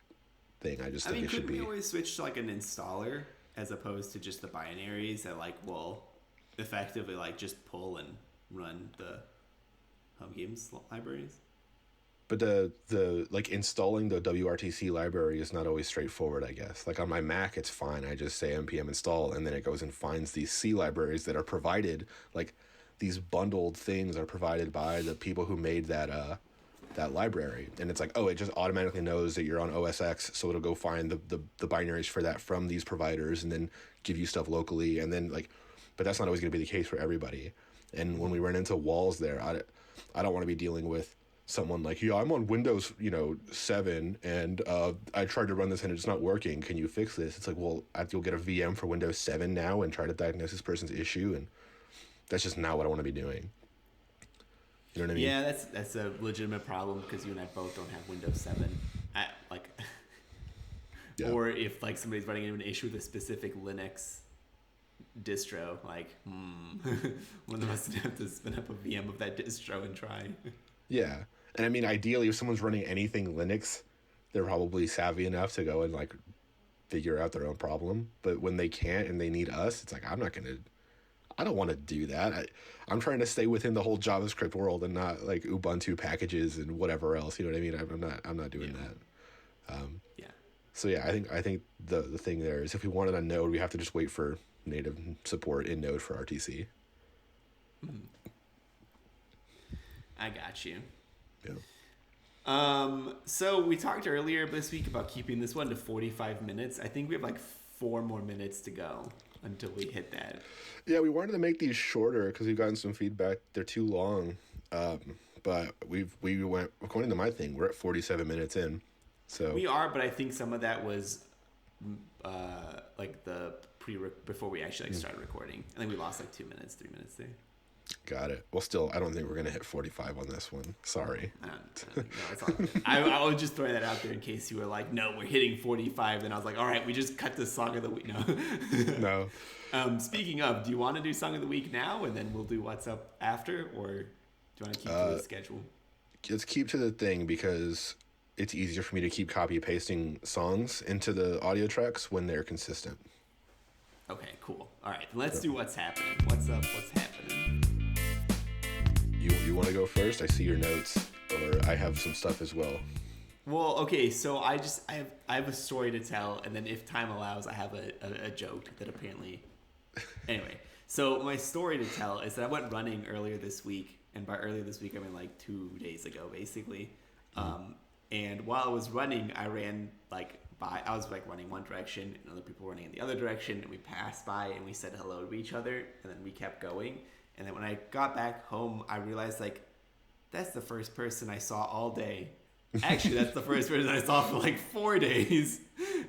thing. I just think it should be. Couldn't we always switch to like an installer as opposed to just the binaries that like will effectively like just pull and run the home games libraries? But the like installing the WRTC library is not always straightforward, I guess. Like on my Mac, it's fine. I just say npm install, and then it goes and finds these C libraries that are provided, like these bundled things are provided by the people who made that library. And it's like, oh, it just automatically knows that you're on OS X, so it'll go find the binaries for that from these providers and then give you stuff locally. And then like, but that's not always going to be the case for everybody. And when we run into walls there, I don't want to be dealing with someone like, yeah, I'm on Windows, 7, and I tried to run this and it's not working. Can you fix this? It's like, well, you'll get a VM for Windows 7 now and try to diagnose this person's issue, and that's just not what I want to be doing. You know what I mean? Yeah, that's a legitimate problem because you and I both don't have Windows 7. Like, Yeah. or if like somebody's running into an issue with a specific Linux distro, like, one of us would have to spin up a VM of that distro and try. Yeah. And I mean, ideally, if someone's running anything Linux, they're probably savvy enough to go and like figure out their own problem. But when they can't and they need us, it's like, I don't want to do that. I'm trying to stay within the whole JavaScript world and not like Ubuntu packages and whatever else. You know what I mean? I'm not doing that. Yeah. So yeah, I think the thing there is if we wanted a node, we have to just wait for native support in Node for RTC. I got you. Yeah. So we talked earlier this week about keeping this one to 45 minutes. I think we have like 4 more minutes to go until we hit that. Yeah, we wanted to make these shorter because we've gotten some feedback. They're too long. But we went, according to my thing, we're at 47 minutes in. So We are, but I think some of that was like the before we actually started recording. I think we lost like 3 minutes there. Got it. Well, still, I don't think we're going to hit 45 on this one. Sorry. I don't know, it's all good. I was just throwing that out there in case you were like, no, we're hitting 45. Then I was like, all right, we just cut this song of the week. No. No. Speaking of, do you want to do song of the week now and then we'll do what's up after? Or do you want to keep to the schedule? Let's keep to the thing because it's easier for me to keep copy pasting songs into the audio tracks when they're consistent. Okay, cool. All right, let's do what's happening. What's up? What's happening? You want to go first? I see your notes, or I have some stuff as well. Well, okay, so I have a story to tell, and then if time allows, I have a joke that apparently. Anyway, so my story to tell is that I went running earlier this week, and by earlier this week I mean like 2 days ago, basically. And while I was running, I ran I was like running one direction, and other people were running in the other direction, and we passed by and we said hello to each other, and then we kept going. And then when I got back home, I realized like that's the first person I saw all day. Actually, that's the first person I saw for like 4 days.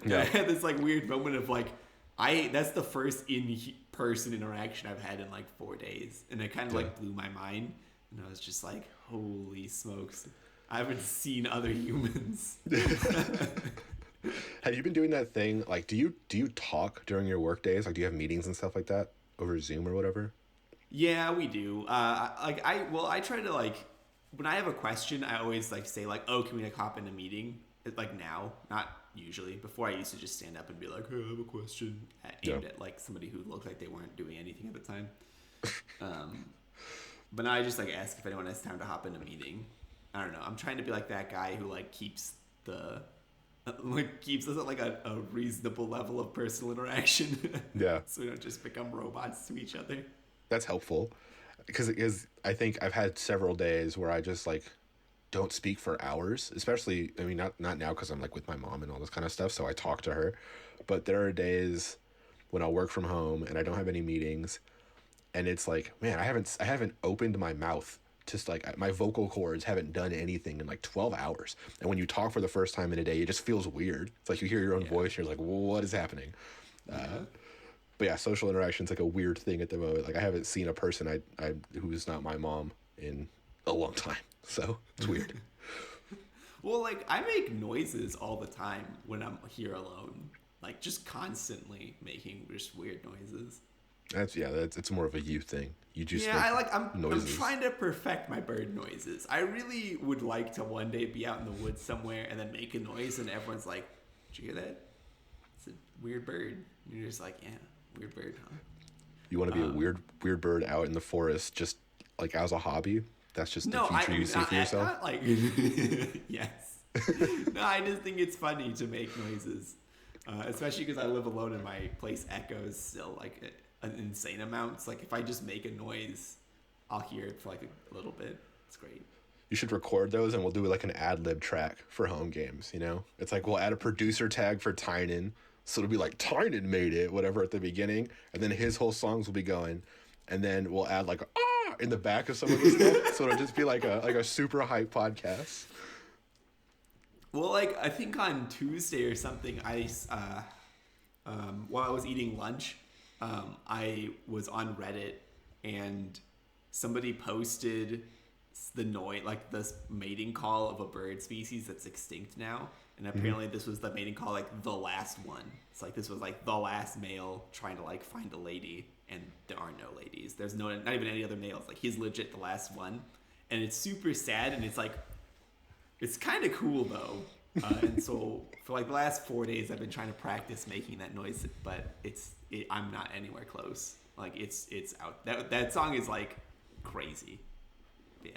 Yeah. I had this like weird moment of like, that's the first in-person interaction I've had in like 4 days. And it kind of like blew my mind. And I was just like, holy smokes. I haven't seen other humans. Have you been doing that thing? Like, do you talk during your work days? Like, do you have meetings and stuff like that over Zoom or whatever? Yeah, we do. I try to like, when I have a question, I always like say like, oh, can we like hop in a meeting? Like now, not usually. Before I used to just stand up and be like, hey, I have a question aimed at like somebody who looked like they weren't doing anything at the time. But now I just like ask if anyone has time to hop in a meeting. I don't know. I'm trying to be like that guy who like keeps us at like a reasonable level of personal interaction. Yeah. So we don't just become robots to each other. That's helpful because I think I've had several days where I just like don't speak for hours, especially, I mean, not now because I'm like with my mom and all this kind of stuff. So I talk to her, but there are days when I'll work from home and I don't have any meetings and it's like, man, I haven't opened my mouth. Just like my vocal cords haven't done anything in like 12 hours. And when you talk for the first time in a day, it just feels weird. It's like you hear your own voice. And you're like, well, what is happening? But yeah, social interaction's like a weird thing at the moment. Like I haven't seen a person I who's not my mom in a long time. So it's weird. Well, like I make noises all the time when I'm here alone. Like just constantly making just weird noises. It's more of a you thing. You just I'm trying to perfect my bird noises. I really would like to one day be out in the woods somewhere and then make a noise and everyone's like, "Did you hear that? It's a weird bird." And you're just like, "Yeah, weird bird, huh?" You want to be a weird bird out in the forest, just like as a hobby. That's just the future you see for yourself. Not like yes. No, I just think it's funny to make noises, especially because I live alone and my place echoes still like an insane amounts. Like if I just make a noise, I'll hear it for like a little bit. It's great. You should record those and we'll do like an ad-lib track for home games, you know? It's like we'll add a producer tag for Tynan. So it'll be like Tynan made it, whatever at the beginning. And then his whole songs will be going. And then we'll add like, in the back of some of the stuff, so it'll just be like a super hype podcast. Well, like I think on Tuesday or something, while I was eating lunch, I was on Reddit and somebody posted the noise, like this mating call of a bird species that's extinct now, and apparently this was the mating call, like the last one. It's like this was like the last male trying to like find a lady, and there are no ladies. There's not even any other males. Like he's legit the last one, and it's super sad, and it's like it's kind of cool though. And so for like the last 4 days, I've been trying to practice making that noise, but I'm not anywhere close. Like it's out. That song is like crazy. Yeah.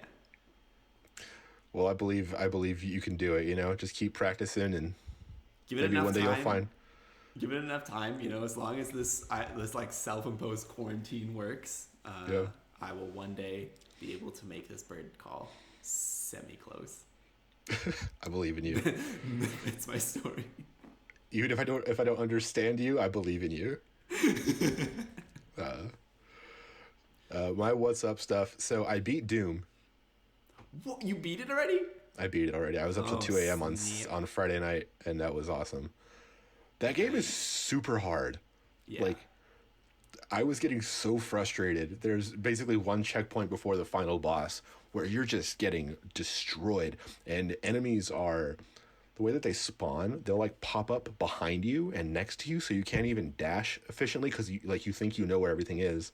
Well, I believe you can do it. You know, just keep practicing, and Give it maybe enough one day time. you'll find. Give it enough time. You know, as long as this like self-imposed quarantine works, Yeah. I will one day be able to make this bird call semi-close. I believe in you. That's my story. Even if I don't understand you, I believe in you. My what's up stuff. So I beat Doom. What, you beat it already? I beat it already. I was up till 2 a.m. on Friday night, and that was awesome. That game is super hard. Yeah. Like, I was getting so frustrated. There's basically one checkpoint before the final boss where you're just getting destroyed, and enemies are, the way that they spawn, they'll like pop up behind you and next to you, so you can't even dash efficiently because you think you know where everything is,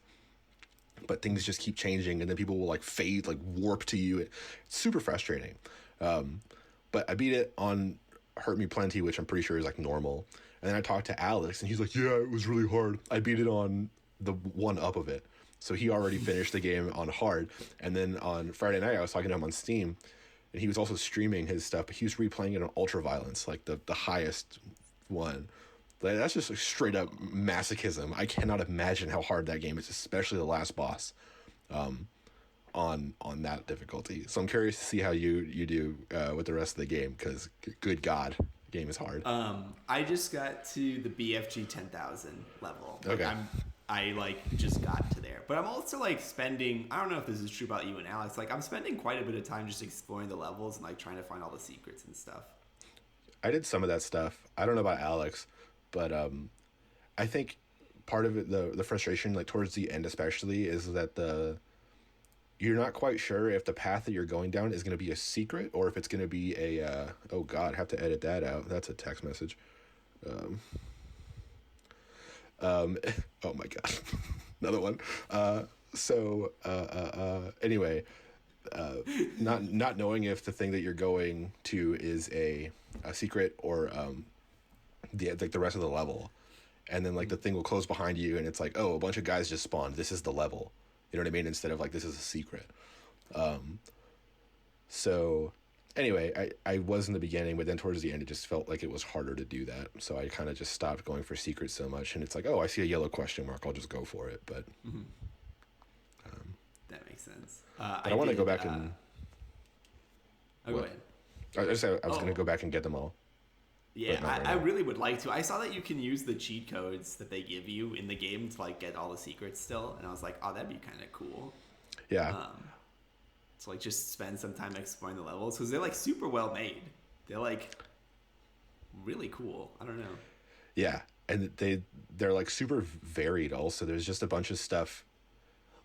but things just keep changing, and then people will like fade, like warp to you. It's super frustrating. But I beat it on Hurt Me Plenty, which I'm pretty sure is like normal. And then I talked to Alex, and he's like, yeah, it was really hard. I beat it on the one up of it. So he already finished the game on hard. And then on Friday night, I was talking to him on Steam, and he was also streaming his stuff, but he was replaying it on Ultra Violence, like the highest one. Like, that's just like straight up masochism. I cannot imagine how hard that game is, especially the last boss, on that difficulty. So I'm curious to see how you do with the rest of the game, because good God, the game is hard. I just got to the BFG 10,000 level. Like, Okay. I like just got to there, but I'm also like spending, I don't know if this is true about you and Alex, like I'm spending quite a bit of time just exploring the levels and like trying to find all the secrets and stuff. I did some of that stuff. I don't know about Alex, but I think part of it, the frustration, like towards the end especially, is that you're not quite sure if the path that you're going down is going to be a secret or if it's going to be a oh God, I have to edit that out. That's a text message. Oh my God, another one. Anyway, not knowing if the thing that you're going to is a secret or the rest of the level, and then like the thing will close behind you, and it's like, oh, a bunch of guys just spawned. This is the level. You know what I mean? Instead of like, this is a secret. So anyway, I was in the beginning, but then towards the end, it just felt like it was harder to do that. So I kind of just stopped going for secrets so much. And it's like, oh, I see a yellow question mark. I'll just go for it. But that makes sense. I want to go back and. Oh, go ahead. I was going to go back and get them all. Yeah, I really would like to. I saw that you can use the cheat codes that they give you in the game to like get all the secrets still, and I was like, oh, that'd be kind of cool. Yeah. So like just spend some time exploring the levels because they're like super well made. They're like really cool. I don't know. Yeah, and they're like super varied. Also, there's just a bunch of stuff.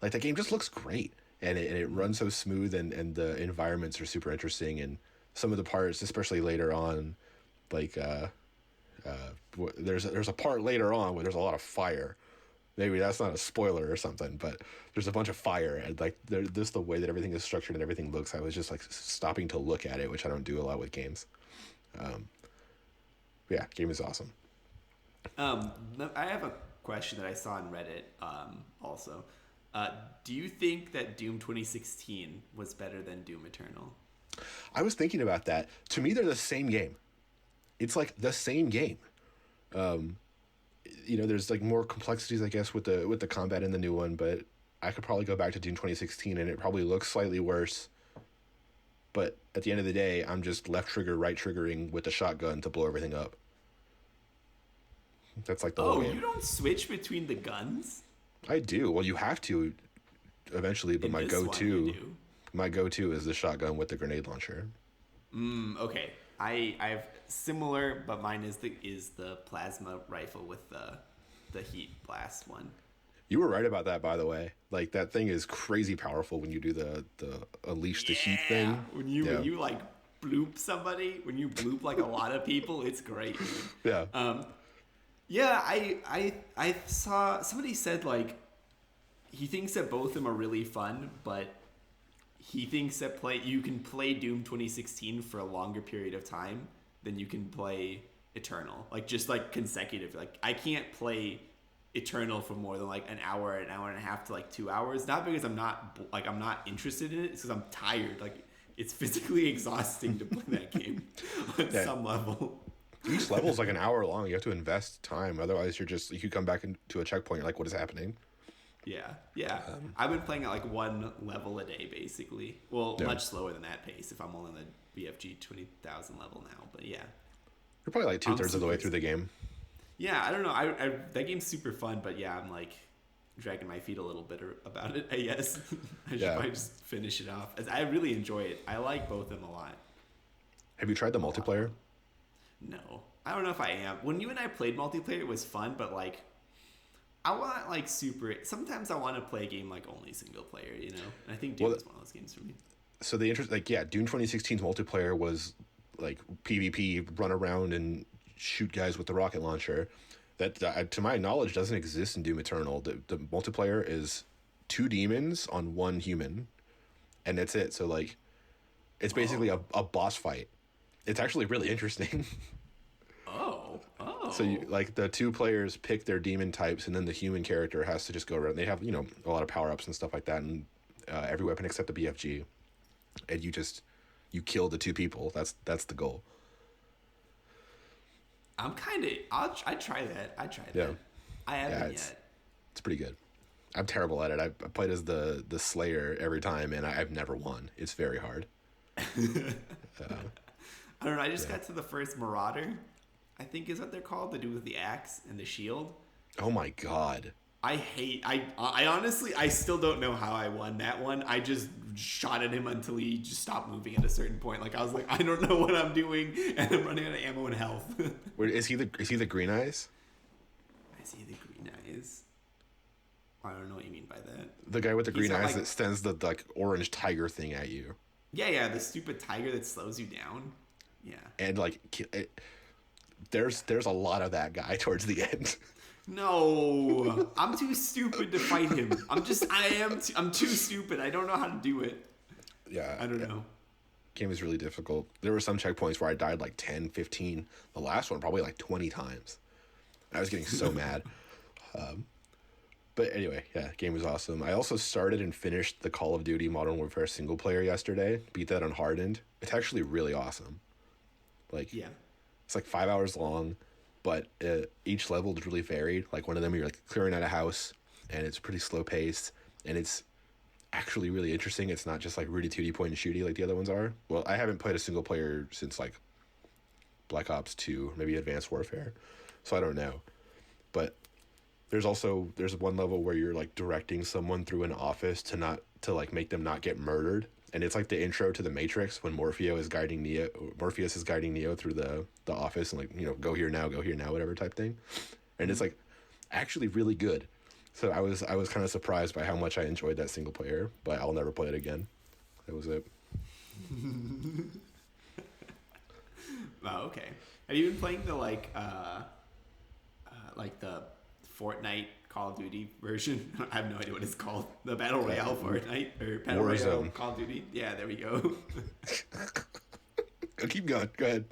Like the game just looks great, and it runs so smooth, and the environments are super interesting, and some of the parts, especially later on. Like there's a part later on where there's a lot of fire. Maybe that's not a spoiler or something, but there's a bunch of fire, and like just the way that everything is structured and everything looks, I was just like stopping to look at it, which I don't do a lot with games. Yeah, game is awesome. I have a question that I saw on Reddit. Also, do you think that Doom 2016 was better than Doom Eternal? I was thinking about that. To me, they're the same game. It's like the same game. There's like more complexities, I guess, with the combat in the new one, but I could probably go back to Doom 2016 and it probably looks slightly worse. But at the end of the day, I'm just left trigger, right triggering with the shotgun to blow everything up. That's like the whole game. You don't switch between the guns? I do. Well, you have to. eventually, but In this one, you do. my go-to is the shotgun with the grenade launcher. Okay. I've similar, but mine is the plasma rifle with the heat blast one. You were right about that, by the way. Like, that thing is crazy powerful when you do the unleash the heat thing. When you like bloop somebody, when you bloop like a lot of people, it's great. Yeah. Yeah, I saw somebody said like he thinks that both of them are really fun, but he thinks that you can play Doom 2016 for a longer period of time than you can play Eternal. Like just like consecutive. Like I can't play Eternal for more than like an hour and a half to like 2 hours. Not because I'm not interested in it. It's because I'm tired. Like it's physically exhausting to play that game on some level. Each level is like an hour long. You have to invest time. Otherwise, you come back into a checkpoint. You're like, what is happening? Yeah. I've been playing at like one level a day, basically. Well, much slower than that pace if I'm only on the BFG 20,000 level now. But yeah. You're probably like 2/3 of the way through the game. Yeah, I don't know. That game's super fun, but yeah, I'm like dragging my feet a little bit about it, I guess. I should probably just finish it off. I really enjoy it. I like both of them a lot. Have you tried the multiplayer? No. I don't know if I am. When you and I played multiplayer, it was fun, but like I want like sometimes I want to play a game like only single player, you know? And I think Doom is one of those games for me. So the interest, like, yeah, Doom 2016's multiplayer was like PvP, run around and shoot guys with the rocket launcher. That, to my knowledge, doesn't exist in Doom Eternal. The multiplayer is 2 demons on 1 human, and that's it. So like, it's basically a boss fight. It's actually really interesting. Oh. So you, like the 2 players pick their demon types, and then the human character has to just go around. They have a lot of power ups and stuff like that, and every weapon except the BFG, and you kill the 2 people. That's the goal. I'd try that. Yeah. I haven't yet. It's pretty good. I'm terrible at it. I played as the Slayer every time, and I've never won. It's very hard. I don't know. I just got to the first Marauder, I think is what they're called, to do with the axe and the shield. Oh my god. I honestly, I still don't know how I won that one. I just shot at him until he just stopped moving at a certain point. Like I was like, I don't know what I'm doing, and I'm running out of ammo and health. Wait, is he the Green Eyes? Is he the Green Eyes? I don't know what you mean by that. The guy with the green eyes that sends the like orange tiger thing at you. Yeah, the stupid tiger that slows you down. Yeah. And like, there's a lot of that guy towards the end. No, I'm too stupid to fight him. I'm too stupid. I don't know how to do it. Yeah. I don't know. Game is really difficult. There were some checkpoints where I died like 10, 15. The last one probably like 20 times. I was getting so mad. But anyway, yeah, game was awesome. I also started and finished the Call of Duty Modern Warfare single player yesterday. Beat that on hardened. It's actually really awesome. Like, yeah, it's like 5 hours long, but each level is really varied. Like one of them, you're like clearing out a house, and it's pretty slow paced, and it's actually really interesting. It's not just like Rudy Tooty point and shooty like the other ones are. Well, I haven't played a single player since like Black Ops 2, maybe Advanced Warfare, so I don't know. But there's one level where you're like directing someone through an office to like make them not get murdered, and it's like the intro to the Matrix when Morpheus is guiding Neo through the office and like, go here now, whatever type thing, and it's like actually really good. So I was kind of surprised by how much I enjoyed that single player, but I'll never play it again. That was it. Oh, okay. Have you been playing the like the Fortnite Call of Duty version? I have no idea what it's called. The Battle Royale Fortnite or Battle Royale Call of Duty. Yeah, there we go. Keep going. Go ahead.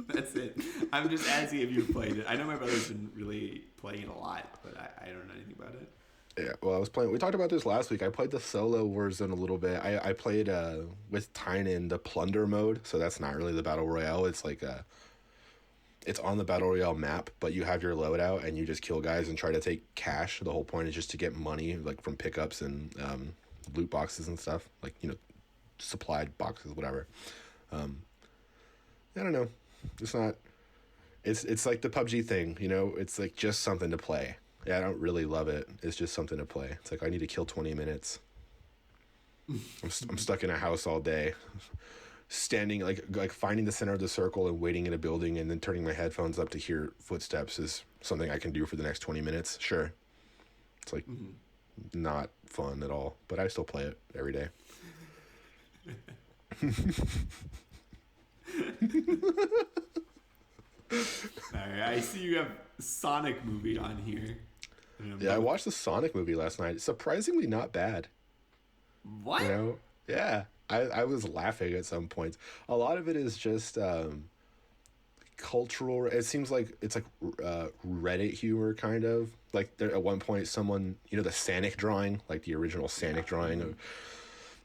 That's it. I'm just asking if you've played it. I know my brother's been really playing it a lot, but I don't know anything about it. Yeah, well, I was playing. We talked about this last week. I played the solo Warzone a little bit. I played with Tynan the Plunder mode, so that's not really the Battle Royale. It's like it's on the Battle Royale map, but you have your loadout and you just kill guys and try to take cash. The whole point is just to get money, like from pickups and loot boxes and stuff, like supplied boxes, whatever. I don't know. It's not. It's like the PUBG thing, It's like just something to play. Yeah, I don't really love it. It's just something to play. It's like I need to kill 20 minutes. I'm stuck in a house all day, standing like finding the center of the circle and waiting in a building and then turning my headphones up to hear footsteps is something I can do for the next 20 minutes. Sure. It's like not fun at all, but I still play it every day. All right, I see you have Sonic movie on here. Yeah, I watched the Sonic movie last night. Surprisingly not bad. What? You know? Yeah. I was laughing at some points. A lot of it is just cultural. It seems like it's like Reddit humor, kind of. Like there, at one point, someone, you know, the Sonic drawing, like the original Sonic drawing of.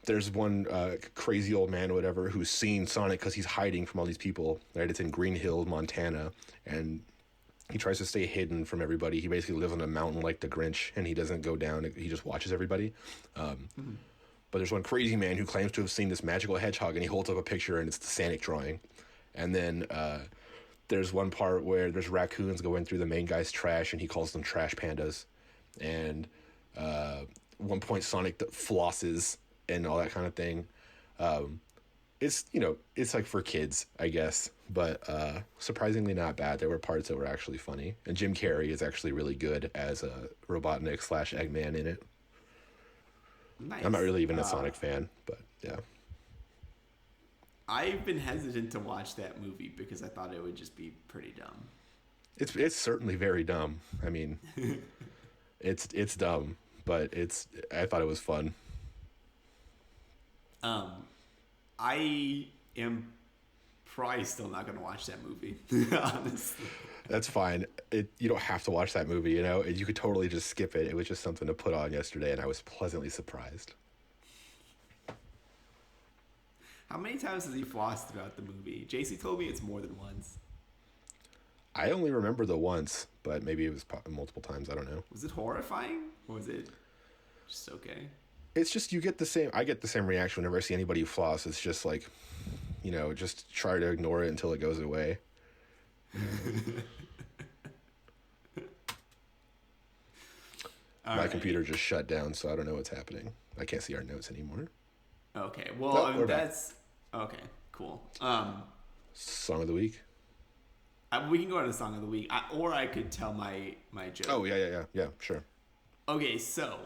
There's one crazy old man or whatever who's seen Sonic because he's hiding from all these people. Right, it's in Green Hill, Montana, and he tries to stay hidden from everybody. He basically lives on a mountain like the Grinch, and he doesn't go down. He just watches everybody. But there's one crazy man who claims to have seen this magical hedgehog, and he holds up a picture, and it's the Sonic drawing. And then there's one part where there's raccoons going through the main guy's trash, and he calls them trash pandas. And one point, Sonic flosses and all that kind of thing. It's, you know, it's like for kids, I guess, but surprisingly not bad. There were parts that were actually funny, and Jim Carrey is actually really good as a Robotnik / Eggman in it. Nice. I'm not really even a Sonic fan, but yeah. I've been hesitant to watch that movie because I thought it would just be pretty dumb. It's certainly very dumb. I mean, it's dumb, but I thought it was fun. I am probably still not going to watch that movie, honestly. That's fine. You don't have to watch that movie, you know? You could totally just skip it. It was just something to put on yesterday, and I was pleasantly surprised. How many times has he flossed throughout the movie? JC told me it's more than once. I only remember the once, but maybe it was multiple times. I don't know. Was it horrifying, or was it just okay? It's just I get the same reaction whenever I see anybody floss. It's just like, you know, just try to ignore it until it goes away. My computer just shut down, so I don't know what's happening. I can't see our notes anymore. Okay, well, that's okay. Cool. Song of the week. We can go on to song of the week, or I could tell my joke. Oh yeah, sure. Okay, so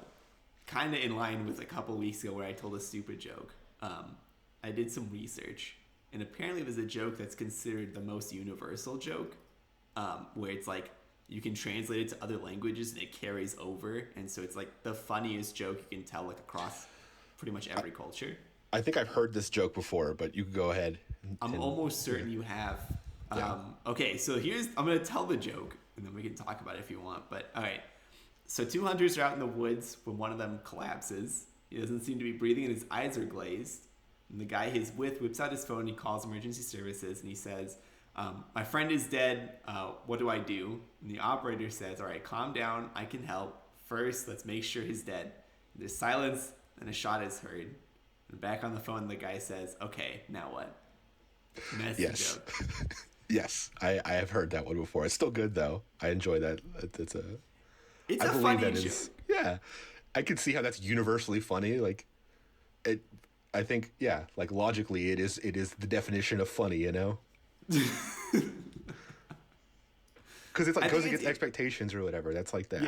kind of in line with a couple weeks ago where I told a stupid joke. I did some research, and apparently there's a joke that's considered the most universal joke, where it's like you can translate it to other languages and it carries over, and so it's like the funniest joke you can tell like across pretty much every culture. I think I've heard this joke before, but you can go ahead. I'm almost certain you have. Yeah. Okay, so I'm going to tell the joke, and then we can talk about it if you want. But, all right. So 2 hunters are out in the woods when one of them collapses. He doesn't seem to be breathing, and his eyes are glazed. And the guy he's with whips out his phone, and he calls emergency services, and he says, my friend is dead. What do I do? And the operator says, all right, calm down. I can help. First, let's make sure he's dead. There's silence, and a shot is heard. And back on the phone, the guy says, okay, now what? And that's the joke. Yes, I have heard that one before. It's still good though. I enjoy that. It's a funny joke. Yeah, I can see how that's universally funny. Like, I think like logically it is the definition of funny. You know, because it's like goes against expectations or whatever. That's like that.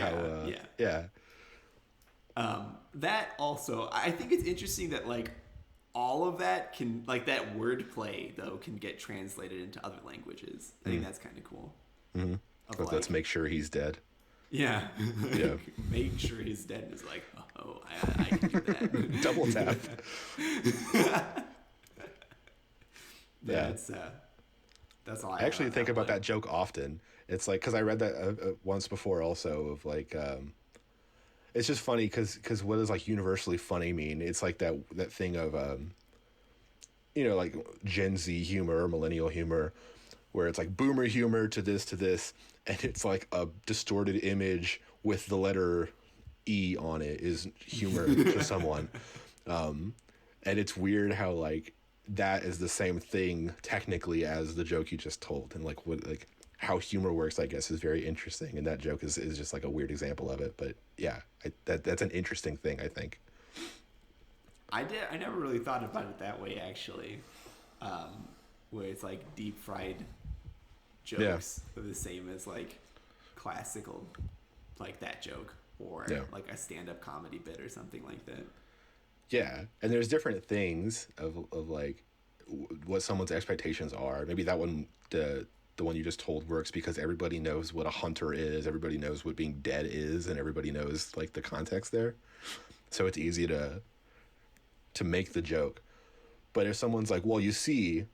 That also, I think it's interesting that like all of that can, like that wordplay though, can get translated into other languages. I think that's kind of cool. Mm-hmm. Let's make sure he's dead. Yeah. Yeah. Make sure he's dead is like, oh, I can do that. Double tap. That's all I actually think about that joke often. It's like, because I read that once before also of like, it's just funny because what does like universally funny mean? It's like that thing of, you know, like Gen Z humor or millennial humor, where it's like boomer humor to this, and it's like a distorted image with the letter E on it is humor to someone. And it's weird how like that is the same thing technically as the joke you just told, and like what like how humor works, I guess, is very interesting, and that joke is just like a weird example of it. But yeah, that's an interesting thing, I think. I never really thought about it that way, actually. Where it's like deep fried jokes are the same as like classical, like that joke, or like a stand-up comedy bit or something like that. Yeah, and there's different things of like what someone's expectations are. Maybe that one, the one you just told, works because everybody knows what a hunter is, everybody knows what being dead is, and everybody knows like the context there. So it's easy to make the joke. But if someone's like, well, you see,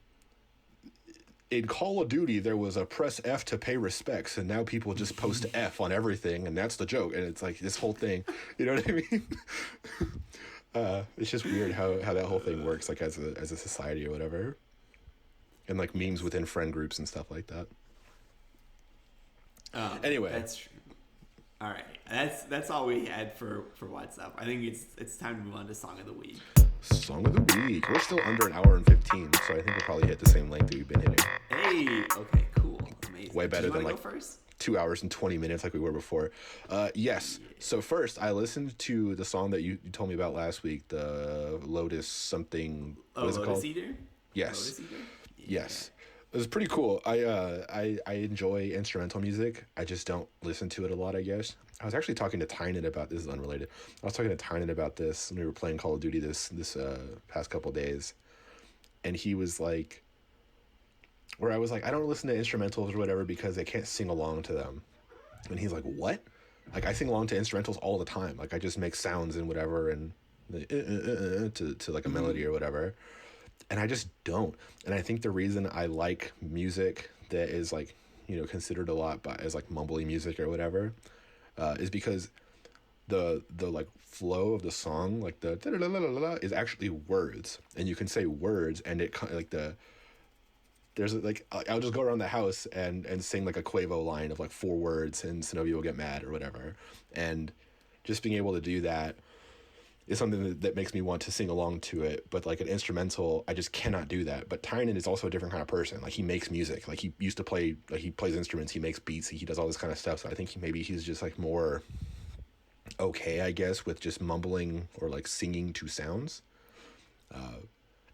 in Call of Duty, there was a press F to pay respects, and now people just post F on everything, and that's the joke. And it's like this whole thing, you know what I mean? It's just weird how that whole thing works, like as a society or whatever, and like memes within friend groups and stuff like that. Anyway, that's true. All right, that's all we had for What's Up. I think it's time to move on to Song of the Week. Song of the Week. We're still under an hour and 15, so I think we'll probably hit the same length that we've been hitting. Hey, okay, cool, amazing. Way better than like first? 2 hours and 20 minutes like we were before. Yes. Yeah. So first, I listened to the song that you told me about last week, the Lotus something. What is it called? Eater? Yes. Lotus Eater? Yeah. Yes. It was pretty cool. I enjoy instrumental music. I just don't listen to it a lot, I guess. I was actually talking to Tynan about this. Is unrelated. I was talking to Tynan about this when we were playing Call of Duty this past couple days, and he was like, where I was like, I don't listen to instrumentals or whatever because I can't sing along to them. And he's like, what? Like, I sing along to instrumentals all the time. Like, I just make sounds and whatever and to like a melody or whatever. And I just don't. And I think the reason I like music that is like, you know, considered a lot as like mumbly music or whatever, is because the like flow of the song, like the is actually words. And you can say words and it like there's like, I'll just go around the house and sing like a Quavo line of like 4 words and Zenobia will get mad or whatever. And just being able to do that is something that makes me want to sing along to it. But like an instrumental, I just cannot do that. But Tynan is also a different kind of person. Like he makes music, like he used to play, like he plays instruments, he makes beats, he does all this kind of stuff. So I think he's just like more okay, I guess, with just mumbling or like singing to sounds.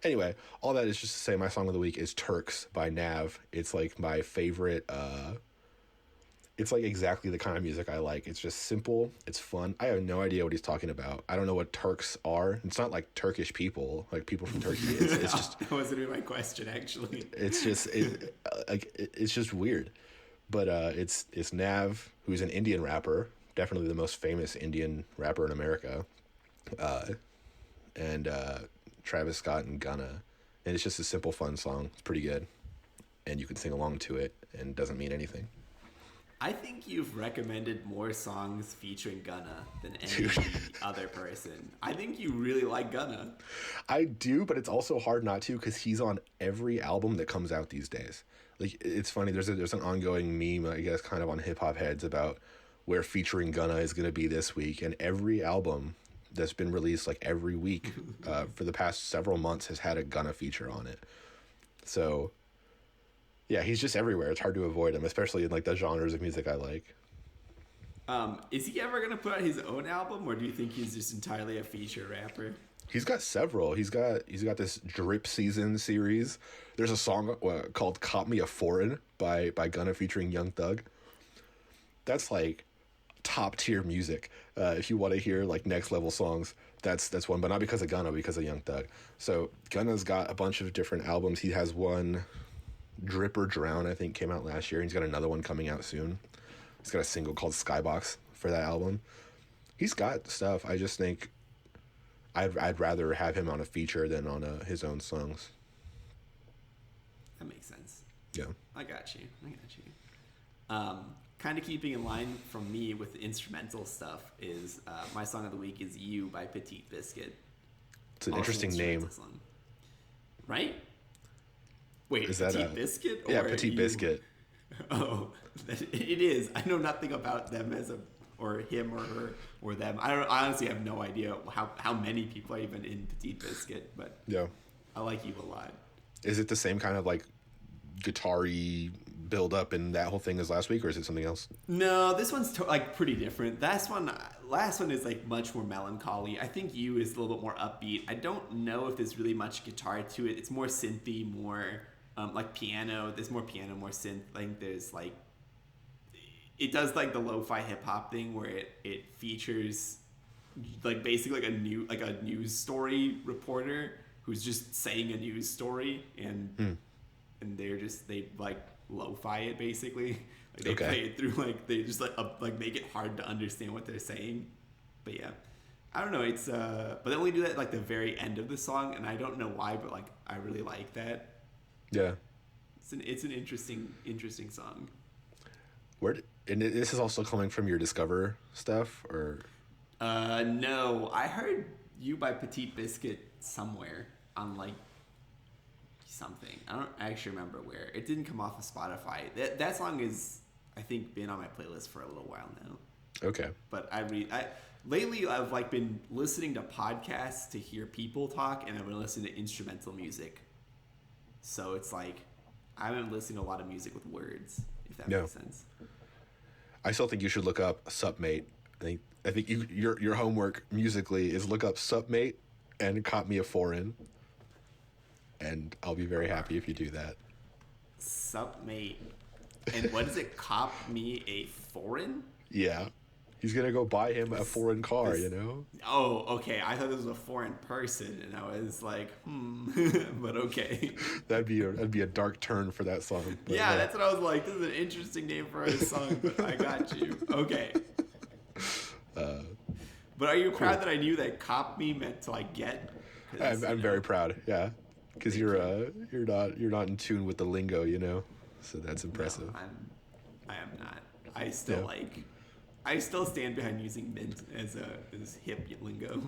Anyway, all that is just to say my song of the week is Turks by Nav. It's like my favorite. It's like exactly the kind of music I like. It's just simple. It's fun. I have no idea what he's talking about. I don't know what Turks are. It's not like Turkish people, like people from Turkey. It's just that wasn't even my question, actually. It's just it's just weird. But it's Nav, who's an Indian rapper, definitely the most famous Indian rapper in America, and Travis Scott and Gunna, and it's just a simple, fun song. It's pretty good, and you can sing along to it, and it doesn't mean anything. I think you've recommended more songs featuring Gunna than any other person. I think you really like Gunna. I do, but it's also hard not to because he's on every album that comes out these days. Like, it's funny. There's an ongoing meme, I guess, kind of on hip hop heads about where featuring Gunna is going to be this week, and every album that's been released like every week for the past several months has had a Gunna feature on it. So yeah, he's just everywhere. It's hard to avoid him, especially in like the genres of music I like. Is he ever gonna put out his own album, or do you think he's just entirely a feature rapper? He's got several. He's got this Drip Season series. There's a song called "Caught Me a Foreign" by Gunna featuring Young Thug. That's like top tier music. If you want to hear like next level songs, that's one, but not because of Gunna, because of Young Thug. So Gunna's got a bunch of different albums. He has one, Drip or Drown, I think came out last year. He's got another one coming out soon. He's got a single called Skybox for that album. He's got stuff. I just think I'd rather have him on a feature than on his own songs. That makes sense. Yeah. I got you. Kind of keeping in line from me with the instrumental stuff is my song of the week is You by Petite Biscuit. It's an interesting name. Song. Right? Wait, is Petite that Biscuit? Or yeah, Petite Biscuit. Oh, it is. I know nothing about them or him or her or them. I honestly have no idea how many people are even in Petite Biscuit, but yeah, I like you a lot. Is it the same kind of like guitar-y build up and that whole thing as last week, or is it something else? No, this one's like pretty different. Last one, last one is like much more melancholy. I think You is a little bit more upbeat. I don't know if there's really much guitar to it. It's more synthy, more like piano. There's more piano, more synth. Like there's like it does like the lo-fi hip hop thing where it features like basically like a news story reporter who's just saying a news story and they like lo-fi it basically. Like they play it through like they just like make it hard to understand what they're saying. But yeah, I don't know. It's but they only do that at like the very end of the song, and I don't know why, but like I really like that. Yeah, it's an interesting song. And this is also coming from your Discover stuff, or? No, I heard You by Petite Biscuit somewhere on like something. I don't actually remember where. It didn't come off of Spotify. That song is, I think, been on my playlist for a little while now. Okay. But lately I've like been listening to podcasts to hear people talk, and I've been listening to instrumental music. So it's like I haven't listened to a lot of music with words, if that makes sense. I still think you should look up Supmate. I think your homework musically is look up Supmate and Cop Me a Foreign. And I'll be very happy if you do that. Supmate. And what is it? Cop Me a Foreign? Yeah. He's going to go buy him a foreign car, you know? Oh, okay. I thought this was a foreign person, and I was like, but okay. That'd be a dark turn for that song. But, yeah, that's what I was like. This is an interesting name for a song, but I got you. Okay. But are you proud that I knew that "cop me" meant to like get? I'm very proud. Yeah, because you're not in tune with the lingo, you know. So that's impressive. No, I am not. I still stand behind using mint as hip lingo.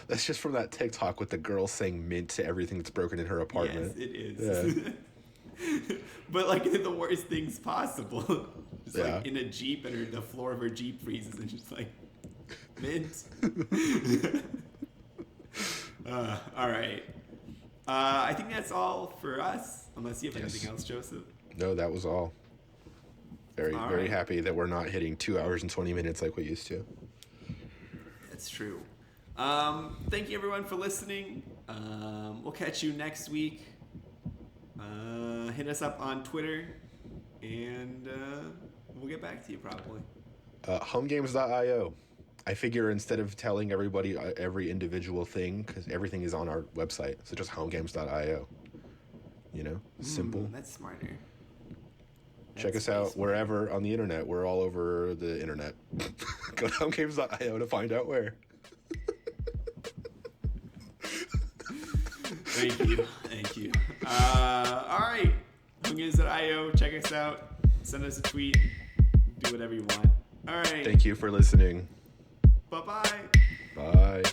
That's just from that TikTok with the girl saying mint to everything that's broken in her apartment. Yes, it is. Yeah. But like in the worst things possible. Just like in a Jeep and the floor of her Jeep freezes and just like mint. All right. I think that's all for us. Unless you have anything else, Joseph. No, that was all. Very happy that we're not hitting 2 hours and 20 minutes like we used to. That's true. Thank you everyone for listening. We'll catch you next week. Hit us up on Twitter, and we'll get back to you probably. Homegames.io. I figure instead of telling everybody every individual thing, because everything is on our website, so just homegames.io. You know, simple. That's smarter. Check us out wherever on the internet. We're all over the internet. Go to homegames.io to find out where. Thank you. All right. Homegames.io. Check us out. Send us a tweet. Do whatever you want. All right. Thank you for listening. Bye-bye. Bye.